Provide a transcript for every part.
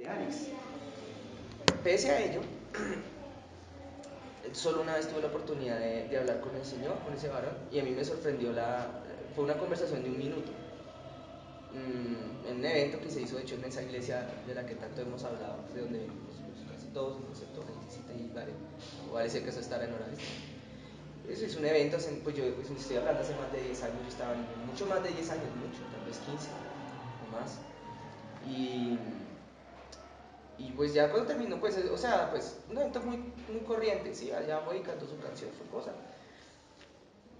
de Alex. Pese a ello, solo una vez tuve la oportunidad de hablar con el Señor, con ese varón, y a mí me sorprendió fue una conversación de un minuto, en un evento que se hizo de hecho en esa iglesia de la que tanto hemos hablado, de donde venimos pues, casi todos, excepto Reisita y Vale, o Vale sé que eso estará en horas. Eso es un evento, pues yo pues, estoy hablando hace más de 10 años, yo estaba niño, mucho más de 10 años, mucho, tal vez 15 o más. Y, y pues ya cuando terminó, pues, o sea, pues un evento muy corriente, sí, allá voy y canto su canción, su cosa.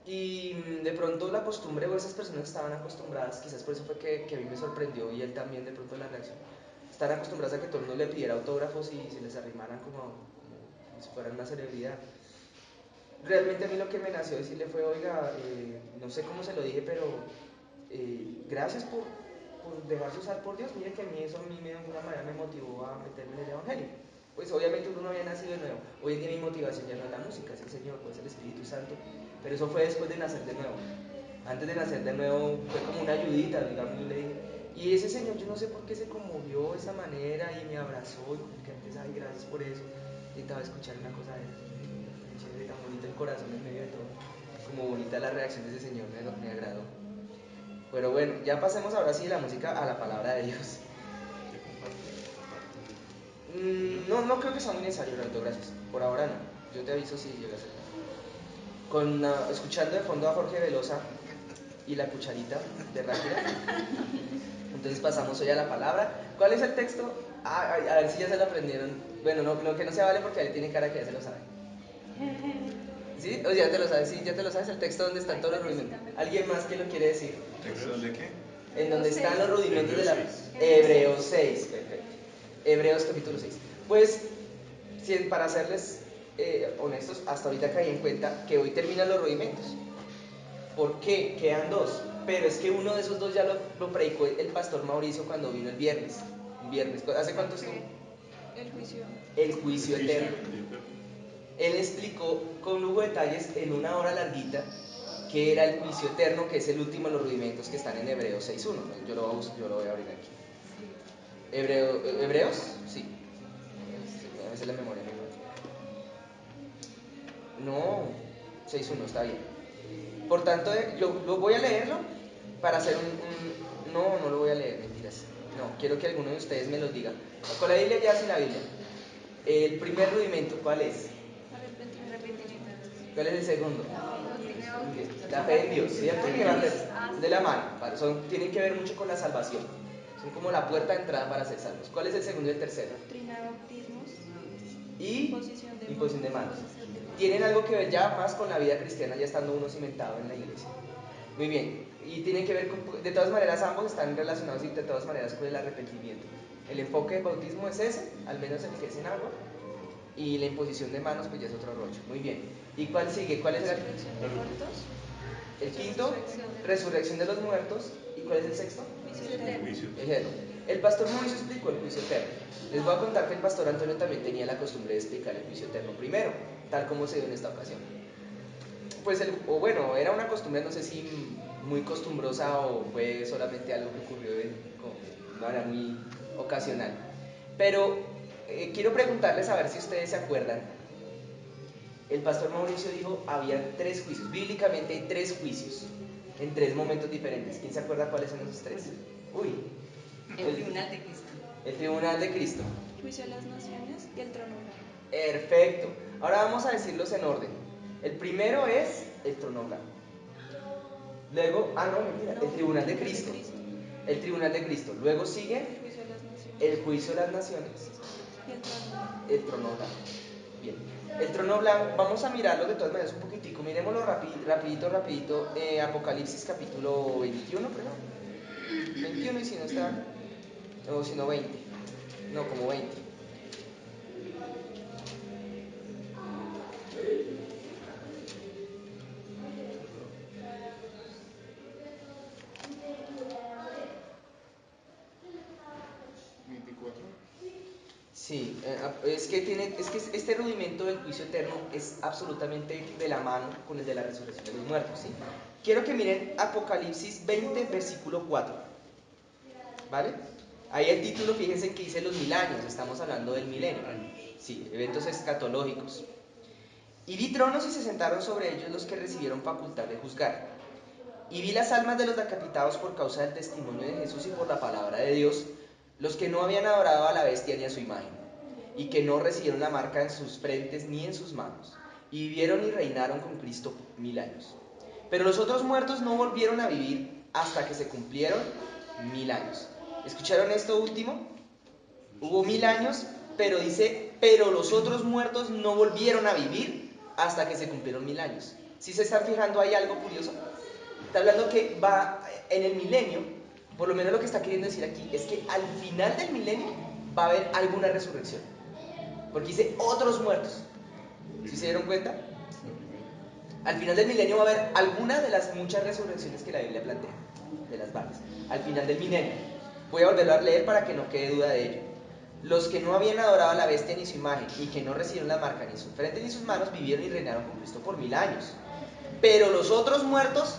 Y de pronto la costumbre o esas personas estaban acostumbradas, quizás por eso fue que a mí me sorprendió y él también de pronto la reacción. Están acostumbradas a que todo el mundo le pidiera autógrafos y se les arrimaran como si fueran una celebridad. Realmente a mí lo que me nació decirle fue, oiga, no sé cómo se lo dije, pero gracias por dejarse usar por Dios. Mire que a mí eso a mí de alguna manera me motivó a meterme en el Evangelio. Pues obviamente uno no había nacido de nuevo. Hoy en día mi motivación ya no es la música, es el Señor, pues el Espíritu Santo. Pero eso fue después de nacer de nuevo. Antes de nacer de nuevo fue como una ayudita, digamos, yo le dije. Y ese Señor, yo no sé por qué se conmovió de esa manera y me abrazó y como que antes, ay, gracias por eso. Intentaba escuchar una cosa de él. Tan chévere, tan bonito el corazón en medio de todo. Como bonita la reacción de ese Señor, me agradó. Pero bueno, ya pasemos ahora sí de la música a la palabra de Dios. ¿Te compartes? Compartes. No creo que sea muy necesario, Rolando, gracias. Por ahora no. Yo te aviso si llega a ser escuchando de fondo a Jorge Velosa y la cucharita de Ráquira. Entonces pasamos hoy a la palabra. ¿Cuál es el texto? A ver si ya se lo aprendieron. Bueno, no, lo que no se vale porque él tiene cara que ya se lo sabe. ¿Sí? O ya te lo sabes, sí, ya te lo sabes el texto donde están todos los rudimentos. ¿Alguien más que lo quiere decir? ¿Texto donde qué? En donde están los rudimentos de Hebreos la... 6. Hebreos 6, perfecto. Hebreos capítulo 6. Pues, para serles honestos, hasta ahorita caí en cuenta que hoy terminan los rudimentos. ¿Por qué? Quedan dos. Pero es que uno de esos dos ya lo predicó el pastor Mauricio cuando vino el viernes. Un viernes. ¿Hace cuánto estuvo? El juicio. El El juicio juicio eterno. eterno. Él explicó con lujo de detalles en una hora larguita que era el juicio eterno, que es el último de los rudimentos que están en Hebreos 6.1. Yo lo voy a abrir aquí. ¿Hebreos? Sí. A veces la memoria me falla. No, 6.1, está bien. Por tanto, yo lo voy a leerlo para hacer no lo voy a leer, mentiras. No, quiero que alguno de ustedes me los diga. Con la Biblia ya sin la Biblia. El primer rudimento, ¿cuál es? Arrepentimiento. ¿Cuál es el segundo? La fe en Dios. Muy bien. La fe en Dios, ¿cierto? Que va de la mano. Tienen que ver mucho con la salvación. Son como la puerta de entrada para ser salvos. ¿Cuál es el segundo y el tercero? Doctrina de bautismos. Y Imposición de imposición de manos. manos. Tienen algo que ver ya más con la vida cristiana, ya estando uno cimentado en la iglesia. Muy bien. Y tienen que ver con, de todas maneras, ambos están relacionados y de todas maneras con el arrepentimiento. El enfoque del bautismo es ese, al menos el que es en agua, y la imposición de manos, pues ya es otro rollo. Muy bien. ¿Y cuál sigue? ¿Cuál es Resurrección de muertos. el quinto? Resurrección de los Resurrección de los muertos. ¿Y cuál es el sexto? juicio eterno. Juicio eterno. Eterno. El pastor Mauricio explicó el juicio eterno. Les voy a contar que el pastor Antonio también tenía la costumbre de explicar el juicio eterno primero, tal como se dio en esta ocasión. Pues, o bueno, era una costumbre, no sé si muy costumbrosa o fue solamente algo que ocurrió de manera muy ocasional. Pero quiero preguntarles a ver si ustedes se acuerdan. El pastor Mauricio dijo, había tres juicios, bíblicamente hay tres juicios, en tres momentos diferentes. ¿Quién se acuerda cuáles son esos tres? Uy, El tribunal de Cristo. el tribunal de Cristo. Juicio a las naciones y el trono blanco. Perfecto. Ahora vamos a decirlos en orden. El primero es el trono blanco. Luego, no, mentira, el No, tribunal de tribunal de Cristo. Cristo. El tribunal de Cristo. Luego sigue El juicio a las naciones el juicio de las naciones, y el trono blanco. el trono blanco. Bien. El trono blanco, vamos a mirarlo de todas maneras un poquitico. Miremoslo rapidito. Apocalipsis capítulo 21, creo. 21 y si no está, o si no 20. No, como 20. 24. Sí, es que este rudimento del juicio eterno es absolutamente de la mano con el de la resurrección de los muertos, ¿sí? Quiero que miren Apocalipsis 20, versículo 4, ¿vale? Ahí el título, fíjense que dice los 1000 años, estamos hablando del milenio. Sí, eventos escatológicos. Y vi tronos y se sentaron sobre ellos los que recibieron facultad de juzgar. Y vi las almas de los decapitados por causa del testimonio de Jesús y por la palabra de Dios, los que no habían adorado a la bestia ni a su imagen, y que no recibieron la marca en sus frentes ni en sus manos, y vivieron y reinaron con Cristo 1000 años. Pero los otros muertos no volvieron a vivir hasta que se cumplieron 1000 años. ¿Escucharon esto último? Hubo 1000 años, pero dice, pero los otros muertos no volvieron a vivir hasta que se cumplieron 1000 años. ¿Sí se están fijando? Hay algo curioso. Está hablando que va en el milenio, por lo menos lo que está queriendo decir aquí, es que al final del milenio va a haber alguna resurrección. Porque dice otros muertos. ¿Sí se dieron cuenta? Al final del milenio va a haber alguna de las muchas resurrecciones que la Biblia plantea, de las varias. Al final del milenio. Voy a volverlo a leer para que no quede duda de ello. Los que no habían adorado a la bestia ni su imagen, y que no recibieron la marca ni en su frente ni en sus manos, vivieron y reinaron con Cristo por 1000 años. Pero los otros muertos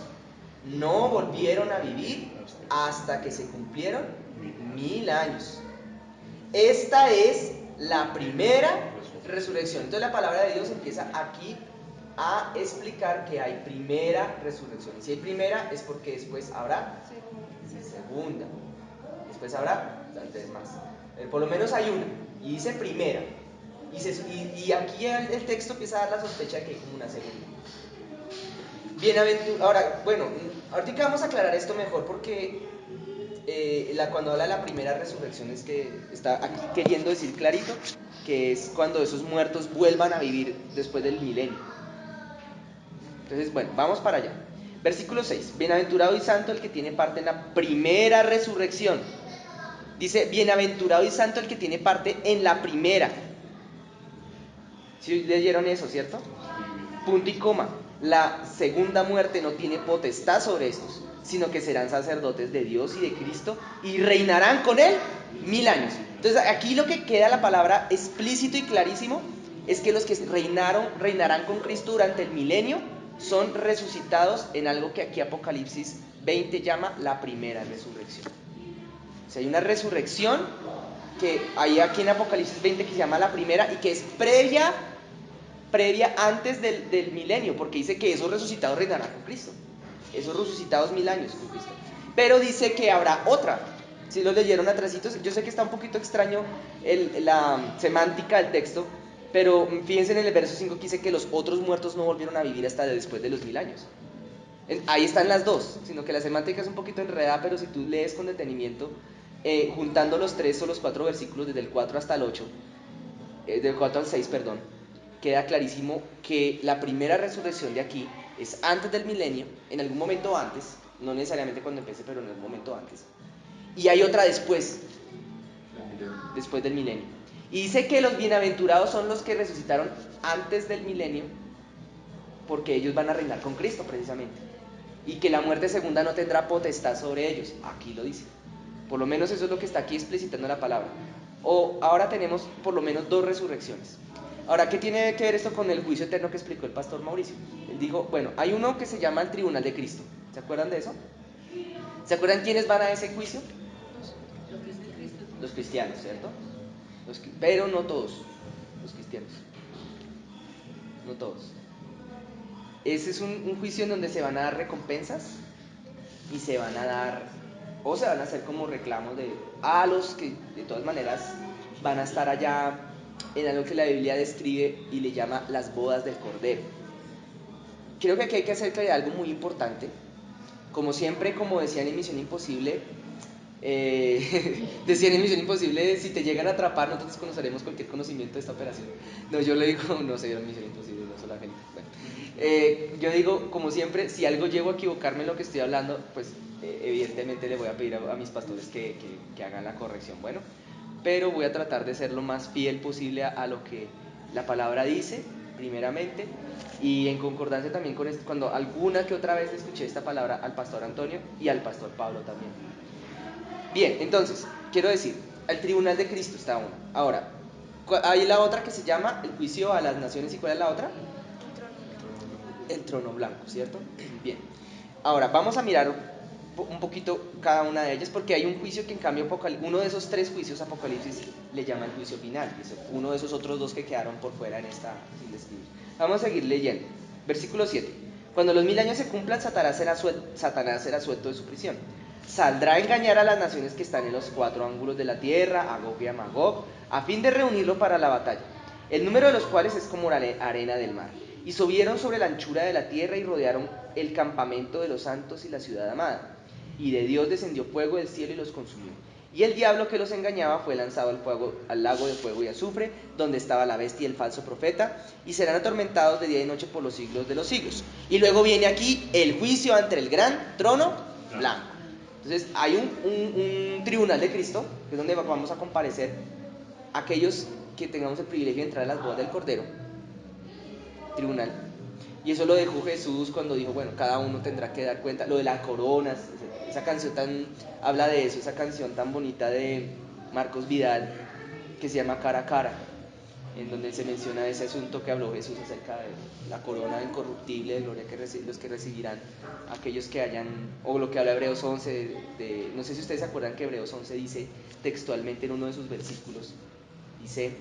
no volvieron a vivir hasta que se cumplieron 1000 años. Esta es la primera resurrección. Entonces la palabra de Dios empieza aquí a explicar que hay primera resurrección. Y si hay primera es porque después habrá segunda. Después habrá tal vez más. Por lo menos hay una. Y dice primera. Y aquí el texto empieza a dar la sospecha de que hay como una segunda. Ahora, bueno, ahorita vamos a aclarar esto mejor porque cuando habla de la primera resurrección es que está aquí queriendo decir clarito que es cuando esos muertos vuelvan a vivir después del milenio. Entonces, bueno, vamos para allá. Versículo 6. Bienaventurado y santo el que tiene parte en la primera resurrección. Dice, bienaventurado y santo el que tiene parte en la primera. ¿Sí leyeron eso, cierto? Punto y coma. La segunda muerte no tiene potestad sobre estos, sino que serán sacerdotes de Dios y de Cristo y reinarán con él 1000 años. Entonces aquí lo que queda la palabra explícito y clarísimo es que los que reinarán con Cristo durante el milenio son resucitados en algo que aquí Apocalipsis 20 llama la primera resurrección. O sea, hay una resurrección que hay aquí en Apocalipsis 20 que se llama la primera y que es previa antes del milenio, porque dice que esos resucitados reinarán con Cristo. Esos resucitados 1000 años con Cristo. Pero dice que habrá otra. Si lo leyeron atrasitos, yo sé que está un poquito extraño la semántica del texto, pero fíjense en el verso 5 que dice que los otros muertos no volvieron a vivir hasta después de los 1000 años. Ahí están las dos, sino que la semántica es un poquito enredada, pero si tú lees con detenimiento, juntando los 3 o los 4 versículos desde el 4 hasta el 8, del 4 al 6, perdón, queda clarísimo que la primera resurrección de aquí es antes del milenio, en algún momento antes, no necesariamente cuando empiece, pero en algún momento antes. Y hay otra después del milenio. Y dice que los bienaventurados son los que resucitaron antes del milenio, porque ellos van a reinar con Cristo precisamente. Y que la muerte segunda no tendrá potestad sobre ellos. Aquí lo dice. Por lo menos eso es lo que está aquí explicitando la palabra. Ahora tenemos por lo menos 2 resurrecciones. Ahora, ¿qué tiene que ver esto con el juicio eterno que explicó el pastor Mauricio? Él dijo, bueno, hay uno que se llama el tribunal de Cristo. ¿Se acuerdan de eso? ¿Se acuerdan quiénes van a ese juicio? Los cristianos, ¿cierto? Pero no todos los cristianos. No todos. Ese es un juicio en donde se van a dar recompensas y se van a hacer como reclamos a los que de todas maneras van a estar allá en algo que la Biblia describe y le llama las bodas del Cordero. Creo que aquí hay que hacer claridad algo muy importante. Como siempre, como decían en Misión Imposible, si te llegan a atrapar, nosotros desconoceremos cualquier conocimiento de esta operación. No, yo le digo, no sé, Misión Imposible, no sola gente. Bueno, yo digo, como siempre, si algo llego a equivocarme en lo que estoy hablando, pues evidentemente le voy a pedir a mis pastores que hagan la corrección. Bueno, pero voy a tratar de ser lo más fiel posible a lo que la palabra dice, primeramente, y en concordancia también con esto, cuando alguna que otra vez escuché esta palabra al pastor Antonio y al pastor Pablo también. Bien, entonces, quiero decir, el tribunal de Cristo está uno. Ahora, hay la otra que se llama el juicio a las naciones. ¿Y cuál es la otra? El trono blanco, ¿cierto? Bien. Ahora, vamos a mirar un poquito cada una de ellas, porque hay un juicio que en cambio uno de esos tres juicios Apocalipsis le llama el juicio final, y es uno de esos otros dos que quedaron por fuera en esta sin describir. Vamos a seguir leyendo. Versículo 7. Cuando los 1000 años se cumplan, Satanás será suelto de su prisión. Saldrá a engañar a las naciones que están en los cuatro ángulos de la tierra, a Gog y a Magog, a fin de reunirlo para la batalla, el número de los cuales es como la arena del mar. Y subieron sobre la anchura de la tierra y rodearon el campamento de los santos y la ciudad amada. Y de Dios descendió fuego del cielo y los consumió. Y el diablo que los engañaba fue lanzado al lago de fuego y azufre, donde estaba la bestia y el falso profeta, y serán atormentados de día y noche por los siglos de los siglos. Y luego viene aquí el juicio ante el gran trono blanco. Entonces hay un tribunal de Cristo, que es donde vamos a comparecer aquellos que tengamos el privilegio de entrar a las bodas del Cordero. Tribunal. Y eso lo dejó Jesús cuando dijo, bueno, cada uno tendrá que dar cuenta. Lo de las coronas, esa canción habla de eso, esa canción tan bonita de Marcos Vidal, que se llama Cara a Cara, en donde se menciona ese asunto que habló Jesús acerca de la corona incorruptible de gloria que los que recibirán aquellos que hayan, o lo que habla Hebreos 11, no sé si ustedes se acuerdan que Hebreos 11 dice textualmente en uno de sus versículos, dice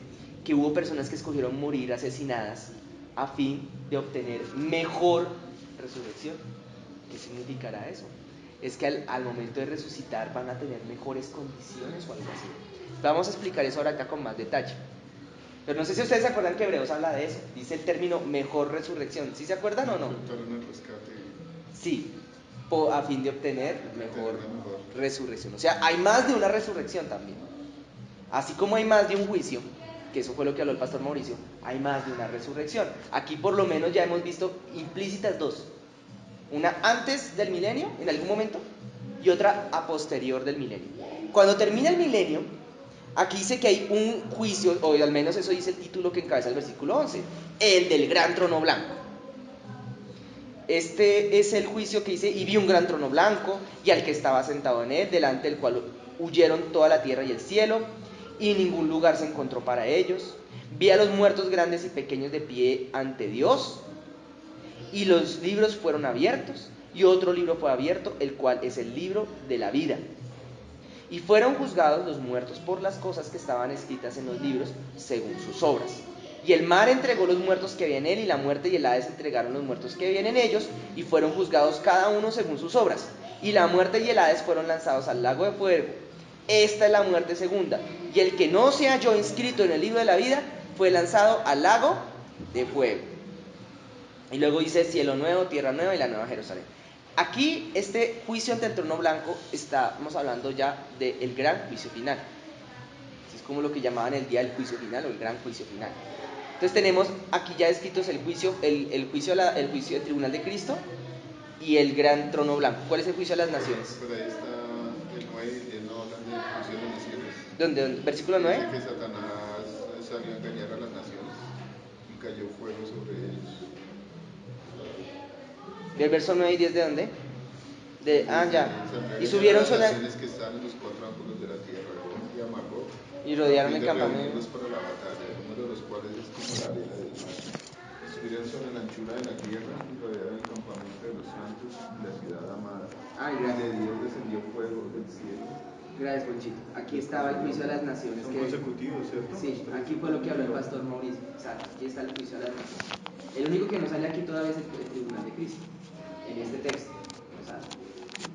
que hubo personas que escogieron morir asesinadas a fin de obtener mejor resurrección. ¿Qué significará eso? Es que al momento de resucitar van a tener mejores condiciones o algo así. Vamos a explicar eso ahora acá con más detalle. Pero no sé si ustedes se acuerdan que Hebreos habla de eso. Dice el término mejor resurrección. ¿Sí se acuerdan o no? Sí, a fin de obtener mejor resurrección. O sea, hay más de una resurrección también. Así como hay más de un juicio, que eso fue lo que habló el pastor Mauricio, hay más de una resurrección. Aquí por lo menos ya hemos visto implícitas dos. Una antes del milenio, en algún momento, y otra a posterior del milenio. Cuando termina el milenio, aquí dice que hay un juicio, o al menos eso dice el título que encabeza el versículo 11, el del gran trono blanco. Este es el juicio que dice, y vi un gran trono blanco, y al que estaba sentado en él, delante del cual huyeron toda la tierra y el cielo, y ningún lugar se encontró para ellos. Vi a los muertos grandes y pequeños de pie ante Dios, y los libros fueron abiertos, y otro libro fue abierto, el cual es el libro de la vida. Y fueron juzgados los muertos por las cosas que estaban escritas en los libros, según sus obras. Y el mar entregó los muertos que había en él, y la muerte y el Hades entregaron los muertos que habían en ellos, y fueron juzgados cada uno según sus obras. Y la muerte y el Hades fueron lanzados al lago de fuego. Esta es la muerte segunda. Y el que no se halló inscrito en el libro de la vida fue lanzado al lago de fuego. Y luego dice cielo nuevo, tierra nueva y la nueva Jerusalén. Aquí este juicio ante el trono blanco, estamos hablando ya del gran juicio final. Es como lo que llamaban el día del juicio final o el gran juicio final. Entonces tenemos aquí ya escritos el juicio, el juicio del tribunal de Cristo y el gran trono blanco. ¿Cuál es el juicio de las naciones? Pero ahí está el 9 y el 10 no hablan del juicio de las naciones. ¿Dónde? ¿Versículo 9? Dice que Satanás salió a engañar a las naciones y cayó fuego sobre ellos. ¿Del verso 9 y 10 de dónde? Ya. Y Y subieron las sobre naciones que están en los cuatro ángulos de la tierra, Gog y a Magog, y a rodearon fin el de campamento. reunirlos para la batalla, el número de los cuales es como la arena del mar. Subieron sobre la anchura de la tierra y rodearon el campamento de los santos y la ciudad amada. Y de Dios descendió fuego del cielo. Gracias, Ponchito. Aquí estaba el juicio de las naciones. Son consecutivos, ¿cierto? Sí, aquí fue lo que habló el pastor Mauricio. Exacto, aquí está el juicio de las naciones. El único que no sale aquí todavía es el tribunal de Cristo, en este texto. O sea,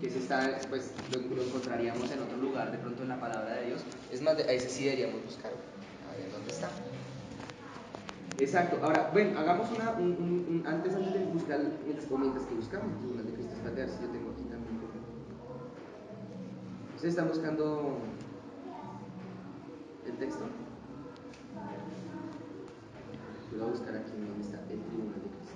que se está, pues lo encontraríamos en otro lugar, de pronto en la palabra de Dios. Es más, a ese sí deberíamos buscar. A ver dónde está. Exacto. Ahora, bueno, hagamos antes de buscar, mientras que buscamos el tribunal de Cristo, espérate a ver si yo tengo aquí también. ¿Ustedes están buscando el texto? Yo voy a buscar aquí donde está el tribunal de Cristo.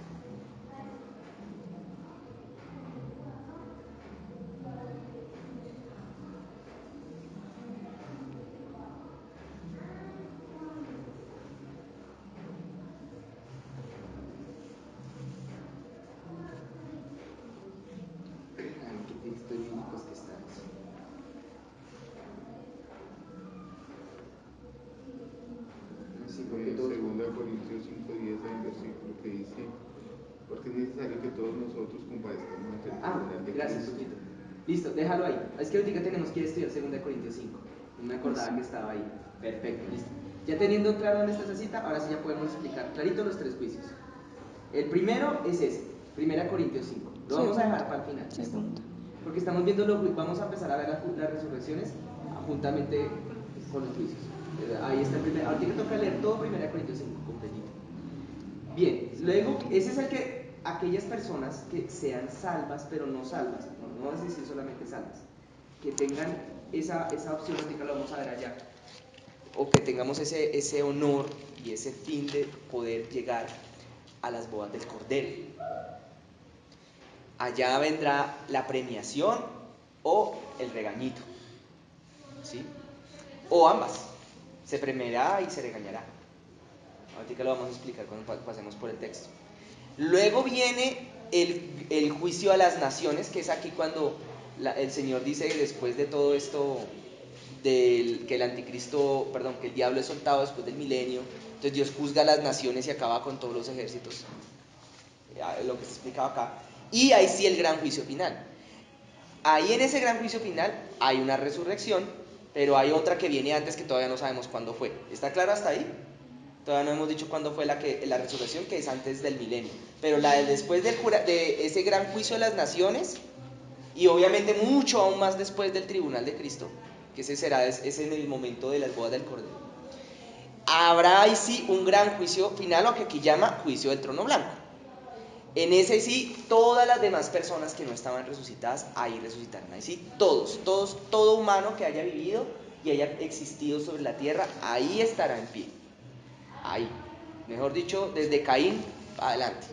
¿En qué texto bíblico es que está eso? No, sí, porque todos... Segunda Corintios 5:10 hay un versículo que dice, porque es necesario que todos nosotros compadezcamos ante el tribunal de gracias, Cristo, Pochito. Listo, déjalo ahí. Es que ahorita tenemos que estudiar 2 Corintios 5. No me acordaba que estaba ahí. Perfecto, listo. Ya teniendo claro dónde está esa cita, ahora sí ya podemos explicar clarito los 3 juicios. El primero es ese, 1 Corintios 5. Lo vamos a dejar para el final, ¿listo? Porque estamos viendo vamos a empezar a ver las resurrecciones juntamente con los juicios. Ahí está el primer. Ahorita que toca leer todo 1 Corintios 5 completito. Bien, luego, ese es el que aquellas personas que sean salvas, pero no salvas, no vamos a decir solamente salvas, que tengan esa opción, ahorita lo vamos a ver allá, o que tengamos ese honor y ese fin de poder llegar a las bodas del Cordero. Allá vendrá la premiación o el regañito, ¿sí? O ambas, se premiará y se regañará. Ahorita lo vamos a explicar cuando pasemos por el texto. Luego viene el juicio a las naciones, que es aquí cuando el Señor dice, después de todo esto, que el anticristo, perdón, que el diablo es soltado después del milenio, entonces Dios juzga a las naciones y acaba con todos los ejércitos, lo que se explicaba acá. Y ahí sí el gran juicio final. Ahí en ese gran juicio final hay una resurrección, pero hay otra que viene antes que todavía no sabemos cuándo fue. ¿Está claro hasta ahí? Todavía no hemos dicho cuándo fue la resurrección, que es antes del milenio. Pero la de después de ese gran juicio de las naciones, y obviamente mucho aún más después del tribunal de Cristo, que ese será es en el momento de las bodas del Cordero, habrá ahí sí un gran juicio final, lo que aquí llama juicio del trono blanco. En ese sí, todas las demás personas que no estaban resucitadas, ahí resucitarán. Ahí sí, todo humano que haya vivido y haya existido sobre la tierra, ahí estará en pie. Ahí, mejor dicho, desde Caín adelante.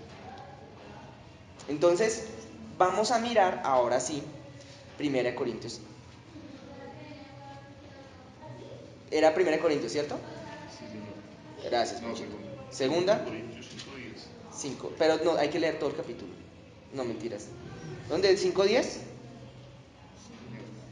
Entonces, vamos a mirar ahora sí 1 Corintios. Era 1 Corintios, ¿cierto? Sí, señor. Gracias. No, Segunda. Corintios 5:10. 5, pero no, hay que leer todo el capítulo. No, mentiras. ¿Dónde? ¿5:10?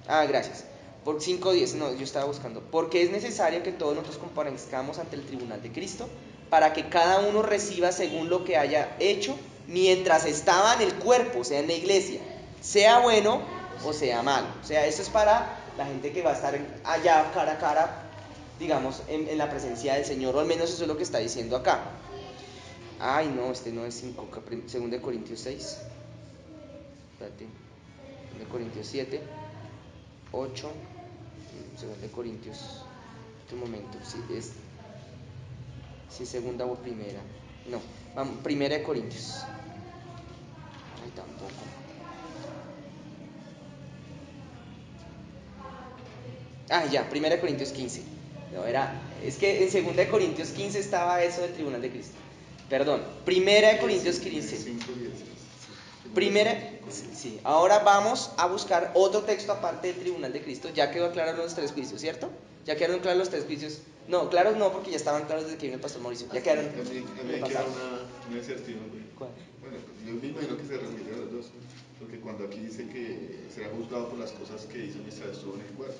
Ah, gracias. Por 5:10, no, yo estaba buscando. Porque es necesario que todos nosotros comparezcamos ante el tribunal de Cristo, para que cada uno reciba según lo que haya hecho mientras estaba en el cuerpo, o sea, en la iglesia, sea bueno o sea malo. O sea, eso es para la gente que va a estar allá cara a cara, digamos, en la presencia del Señor, o al menos eso es lo que está diciendo acá. Ay, no, este no es 5, 2 Corintios 6. Espérate. 2 Corintios 7, 8, 2 Corintios. Un momento, si es segunda o primera. No, vamos, 1 Corintios. Ay, tampoco. Ah, ya, 1 Corintios 15. No, es que en 2 Corintios 15 estaba eso del tribunal de Cristo. Perdón, 1 Corintios 15. 5:10. Primera, sí, ahora vamos a buscar otro texto aparte del tribunal de Cristo. Ya quedó claro los 3 juicios, ¿cierto? Ya quedaron claros los 3 juicios. No, claros no, porque ya estaban claros desde que vino el pastor Mauricio. Ya quedaron. A mí me queda una incertidumbre. ¿Cuál? Bueno, yo me imagino que se refiere a los dos. Porque cuando aquí dice que será juzgado por las cosas que hizo mientras estuvo en el cuerpo.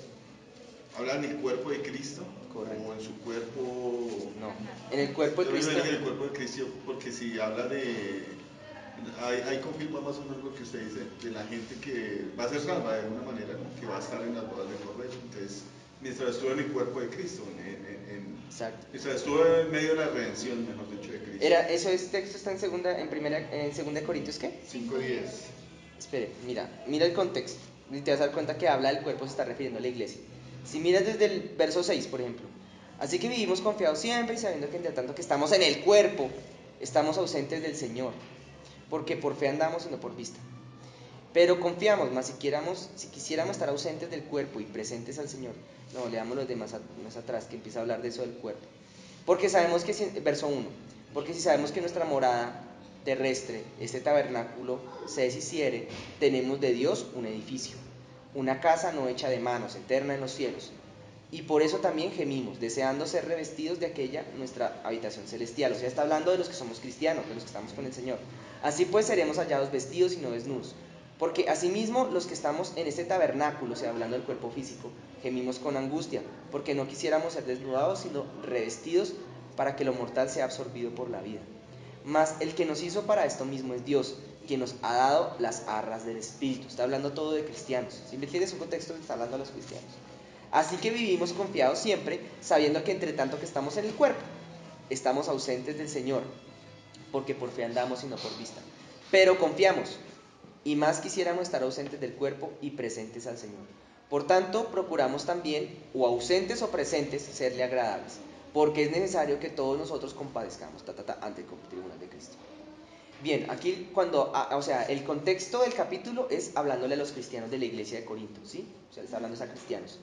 ¿Habla en el cuerpo de Cristo? Correcto. ¿O en su cuerpo? No, en el cuerpo de Yo me Cristo. imagino en el cuerpo de Cristo, porque si habla de. Ahí confirma más o menos lo que usted dice, de la gente que va a ser salva de alguna manera, ¿no? Que va a estar en las bodas del Cordero. Entonces, mientras estuvo en el cuerpo de Cristo, Exacto. mientras estuvo en medio de la redención, mejor dicho, de Cristo. Ese texto está en 2 Corintios, ¿qué? 5:10. Espere, mira el contexto. Y te vas a dar cuenta que habla del cuerpo, se está refiriendo a la iglesia. Si miras desde el verso 6, por ejemplo. Así que vivimos confiados siempre y sabiendo que entre tanto que estamos en el cuerpo, estamos ausentes del Señor. Porque por fe andamos y no por vista. Pero confiamos, más si quisiéramos estar ausentes del cuerpo y presentes al Señor. No, leamos los demás más atrás, que empieza a hablar de eso del cuerpo. Porque sabemos que, verso 1, porque si sabemos que nuestra morada terrestre, este tabernáculo, se deshiciere, tenemos de Dios un edificio, una casa no hecha de manos, eterna en los cielos. Y por eso también gemimos, deseando ser revestidos de aquella nuestra habitación celestial. O sea, está hablando de los que somos cristianos, de los que estamos con el Señor. Así pues seremos hallados vestidos y no desnudos. Porque asimismo los que estamos en este tabernáculo, o sea, hablando del cuerpo físico, gemimos con angustia, porque no quisiéramos ser desnudados, sino revestidos para que lo mortal sea absorbido por la vida. Mas el que nos hizo para esto mismo es Dios, quien nos ha dado las arras del Espíritu. Está hablando todo de cristianos. Si me entiendes un contexto, está hablando a los cristianos. Así que vivimos confiados siempre, sabiendo que entre tanto que estamos en el cuerpo, estamos ausentes del Señor, porque por fe andamos y no por vista. Pero confiamos, y más quisiéramos estar ausentes del cuerpo y presentes al Señor. Por tanto, procuramos también, o ausentes o presentes, serle agradables, porque es necesario que todos nosotros compadezcamos ante el tribunal de Cristo. Bien, aquí el contexto del capítulo es hablándole a los cristianos de la iglesia de Corinto, ¿sí? O sea, está hablando a cristianos.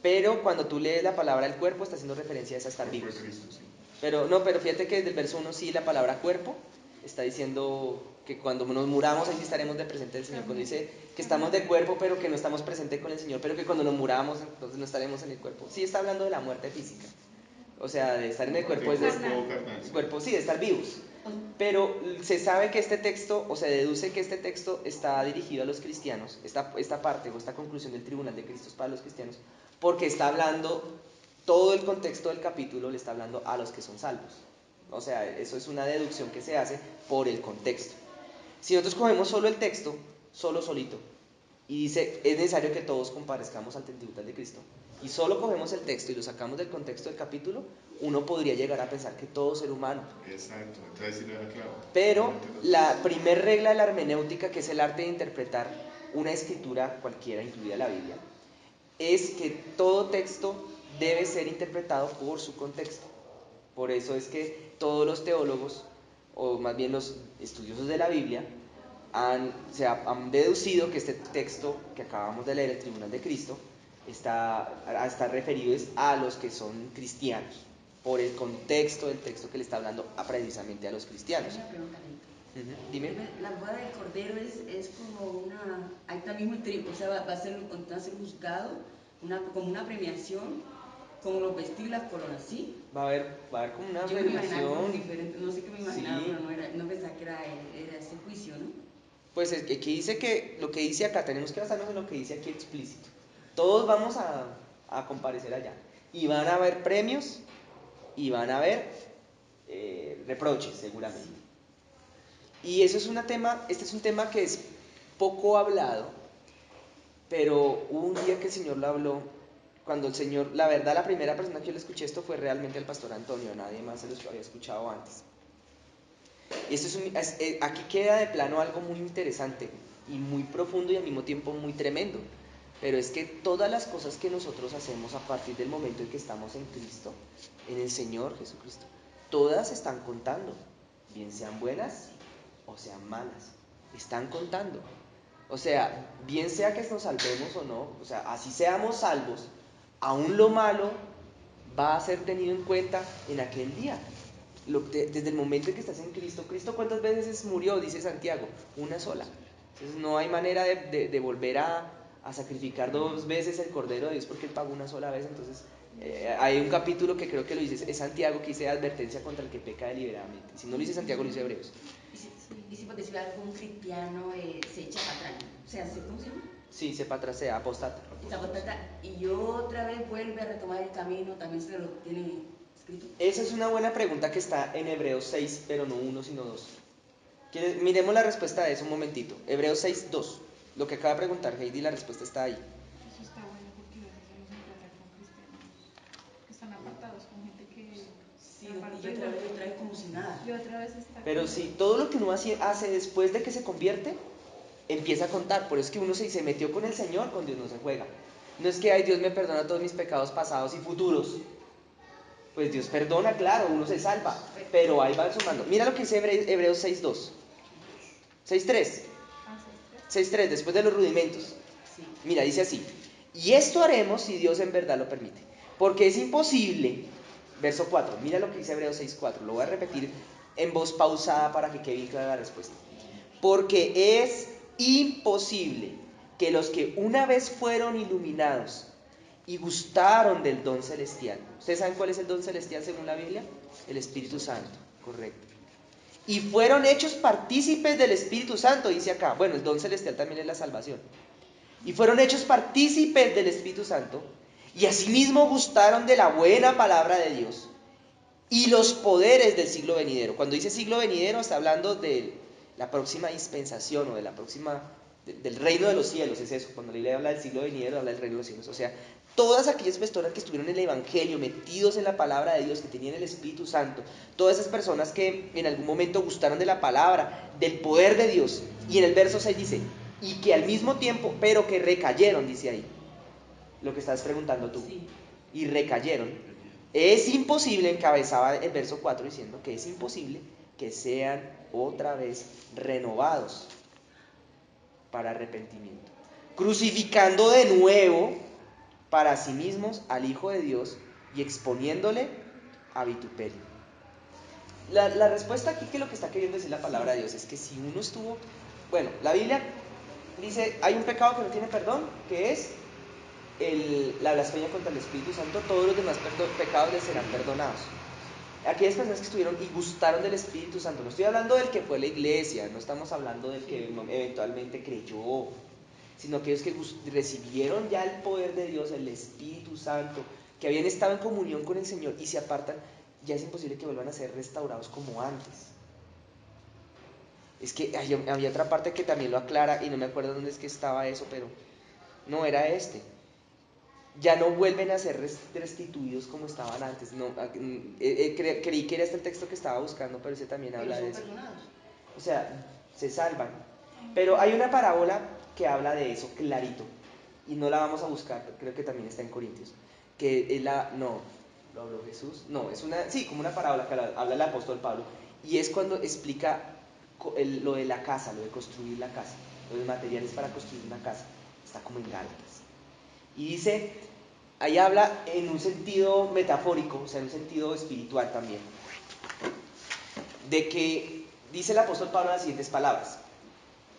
Pero cuando tú lees la palabra el cuerpo, está haciendo referencia a estar vivos. Pero fíjate que desde el verso 1 sí la palabra cuerpo está diciendo que cuando nos muramos ahí estaremos de presente del Señor. Cuando dice que estamos de cuerpo pero que no estamos presentes con el Señor, pero que cuando nos muramos entonces no estaremos en el cuerpo. Sí está hablando de la muerte física. O sea, de estar en el cuerpo es de cuerpo, sí, de estar vivos. Pero se sabe que este texto, o se deduce que este texto está dirigido a los cristianos, esta parte o esta conclusión del tribunal de Cristo es para los cristianos, porque está hablando, todo el contexto del capítulo le está hablando a los que son salvos. O sea, eso es una deducción que se hace por el contexto. Si nosotros cogemos solo el texto, solito, y dice, es necesario que todos comparezcamos ante el tribunal de Cristo, y solo cogemos el texto y lo sacamos del contexto del capítulo, uno podría llegar a pensar que todo ser humano. Exacto, entonces sí no era claro. Pero la primer regla de la hermenéutica, que es el arte de interpretar una escritura cualquiera, incluida la Biblia, es que todo texto debe ser interpretado por su contexto. Por eso es que todos los teólogos, o más bien los estudiosos de la Biblia, han deducido que este texto que acabamos de leer, el Tribunal de Cristo, está referido a los que son cristianos, por el contexto del texto que le está hablando precisamente a los cristianos. Una pregunta, Dime. La boda del Cordero es como una, ahí también o sea, va a ser juzgado, como una premiación, como los vestidos y las coronas, ¿sí? Va a haber como una Yo me imaginaba como premiación. diferente, no sé qué me imaginaba, Sí. pero no pensaba que era ese juicio, ¿no? Pues es que aquí dice que lo que dice acá, tenemos que basarnos en lo que dice aquí explícito. Todos vamos a comparecer allá. Y van a haber premios y van a haber reproches, seguramente. Y este es un tema que es poco hablado, pero hubo un día que el Señor lo habló, cuando el Señor, la verdad, la primera persona que yo le escuché esto fue realmente el pastor Antonio, nadie más se los había escuchado antes. Y aquí queda de plano algo muy interesante y muy profundo y al mismo tiempo muy tremendo. Pero es que todas las cosas que nosotros hacemos a partir del momento en que estamos en Cristo, en el Señor Jesucristo, todas están contando, bien sean buenas o sean malas, están contando. O sea, bien sea que nos salvemos o no, o sea, así seamos salvos, aún lo malo va a ser tenido en cuenta en aquel día. Desde el momento en que estás en Cristo, ¿Cristo cuántas veces murió? Dice Santiago, una sola. Entonces no hay manera de volver a sacrificar dos veces el Cordero de Dios porque Él pagó una sola vez. Entonces hay un capítulo que creo que lo dice, es Santiago, que dice advertencia contra el que peca deliberadamente. Si no lo dice Santiago, lo dice Hebreos. Y si por decir algo un cristiano se echa para atrás, o sea, ¿cómo se llama? Sí, se patrasea, apostata. Y otra vez vuelve a retomar el camino, también se lo tiene escrito. Esa es una buena pregunta que está en Hebreos 6, pero no 1, sino 2. Miremos la respuesta de eso un momentito. Hebreos 6, 2. Lo que acaba de preguntar Heidi, la respuesta está ahí. Eso está bueno porque a veces uno se encuentra con cristianos que están apartados, con gente que sí, y otra vez como si nada. Y otra vez está. Pero sí, todo lo que uno hace después de que se convierte, empieza a contar. Por eso es que uno se metió con el Señor, con Dios no se juega. No es que, ay, Dios me perdona todos mis pecados pasados y futuros. Pues Dios perdona, claro, uno se salva, pero ahí va sumando. Mira lo que dice Hebreos 6.2. 6.3. 6.3, después de los rudimentos. Mira, dice así. Y esto haremos si Dios en verdad lo permite. Porque es imposible, verso 4, mira lo que dice Hebreos 6.4. Lo voy a repetir en voz pausada para que quede bien clara la respuesta. Porque es imposible que los que una vez fueron iluminados y gustaron del don celestial. ¿Ustedes saben cuál es el don celestial según la Biblia? El Espíritu Santo, correcto. Y fueron hechos partícipes del Espíritu Santo, dice acá. Bueno, el don celestial también es la salvación. Y fueron hechos partícipes del Espíritu Santo, y asimismo gustaron de la buena palabra de Dios y los poderes del siglo venidero. Cuando dice siglo venidero está hablando del la próxima dispensación o de la próxima, del reino de los cielos, es eso. Cuando la Biblia habla del siglo venidero, habla del reino de los cielos. O sea, todas aquellas personas que estuvieron en el Evangelio, metidos en la palabra de Dios, que tenían el Espíritu Santo, todas esas personas que en algún momento gustaron de la palabra, del poder de Dios. Y en el verso 6 dice, y que al mismo tiempo, pero que recayeron, dice ahí, lo que estás preguntando tú, Sí. y recayeron. Es imposible, encabezaba el verso 4 diciendo que es imposible que sean otra vez renovados para arrepentimiento, crucificando de nuevo para sí mismos al Hijo de Dios y exponiéndole a vituperio. La respuesta aquí, que lo que está queriendo decir la palabra de Dios es que si uno estuvo, bueno, la Biblia dice, hay un pecado que no tiene perdón, que es la blasfemia contra el Espíritu Santo. Todos los demás pecados les serán perdonados. Aquellas personas que estuvieron y gustaron del Espíritu Santo, no estoy hablando del que fue a la iglesia, no estamos hablando del que eventualmente creyó, sino aquellos que recibieron ya el poder de Dios, el Espíritu Santo, que habían estado en comunión con el Señor y se apartan, ya es imposible que vuelvan a ser restaurados como antes. Es que había otra parte que también lo aclara y no me acuerdo dónde es que estaba eso, pero no era este. Ya no vuelven a ser restituidos como estaban antes. No, creí que era este el texto que estaba buscando, pero ese también habla de eso. O sea, se salvan. Pero hay una parábola que habla de eso clarito, y no la vamos a buscar, creo que también está en Corintios, que es no, ¿lo habló Jesús? No, es como una parábola que habla el apóstol Pablo, y es cuando explica lo de la casa, lo de construir la casa, los materiales para construir una casa. Está como en Gálatas. Y dice, ahí habla en un sentido metafórico, o sea, en un sentido espiritual también, de que dice el apóstol Pablo las siguientes palabras: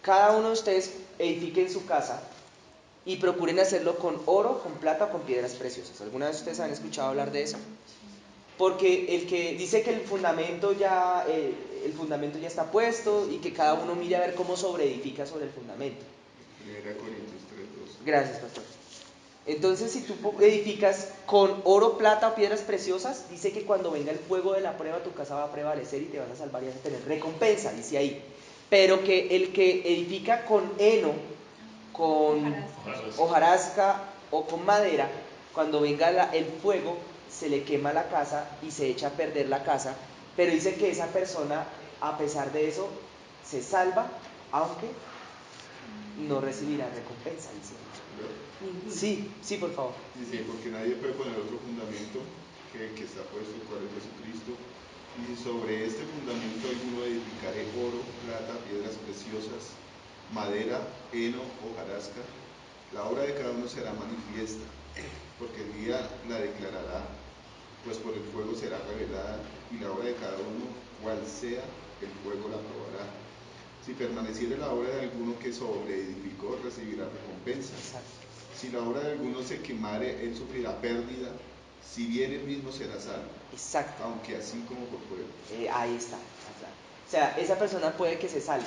cada uno de ustedes edifique en su casa y procuren hacerlo con oro, con plata o con piedras preciosas. ¿Alguna vez ustedes han escuchado hablar de eso? Porque el que dice que el fundamento ya está puesto y que cada uno mire a ver cómo sobreedifica sobre el fundamento. 1 Corintios 3:2. Gracias, pastor. Entonces, si tú edificas con oro, plata o piedras preciosas, dice que cuando venga el fuego de la prueba, tu casa va a prevalecer y te vas a salvar y vas a tener recompensa, dice ahí. Pero que el que edifica con heno, con hojarasca o con madera, cuando venga el fuego, se le quema la casa y se echa a perder la casa. Pero dice que esa persona, a pesar de eso, se salva, aunque no recibirá recompensa, dice. Sí, por favor. Dice, porque nadie puede poner otro fundamento que el que está puesto, el cual es Jesucristo. Y sobre este fundamento alguno edificaré oro, plata, piedras preciosas, madera, heno, hojarasca. La obra de cada uno será manifiesta, porque el día la declarará, pues por el fuego será revelada, y la obra de cada uno, cual sea, el fuego la probará. Si permaneciere la obra de alguno que sobreedificó, recibirá recompensa. Exacto. Si la obra de alguno se quemare, él sufrirá pérdida, si bien él mismo será salvo. Exacto. Aunque así como por fuego. Ahí está. O sea, esa persona puede que se salve,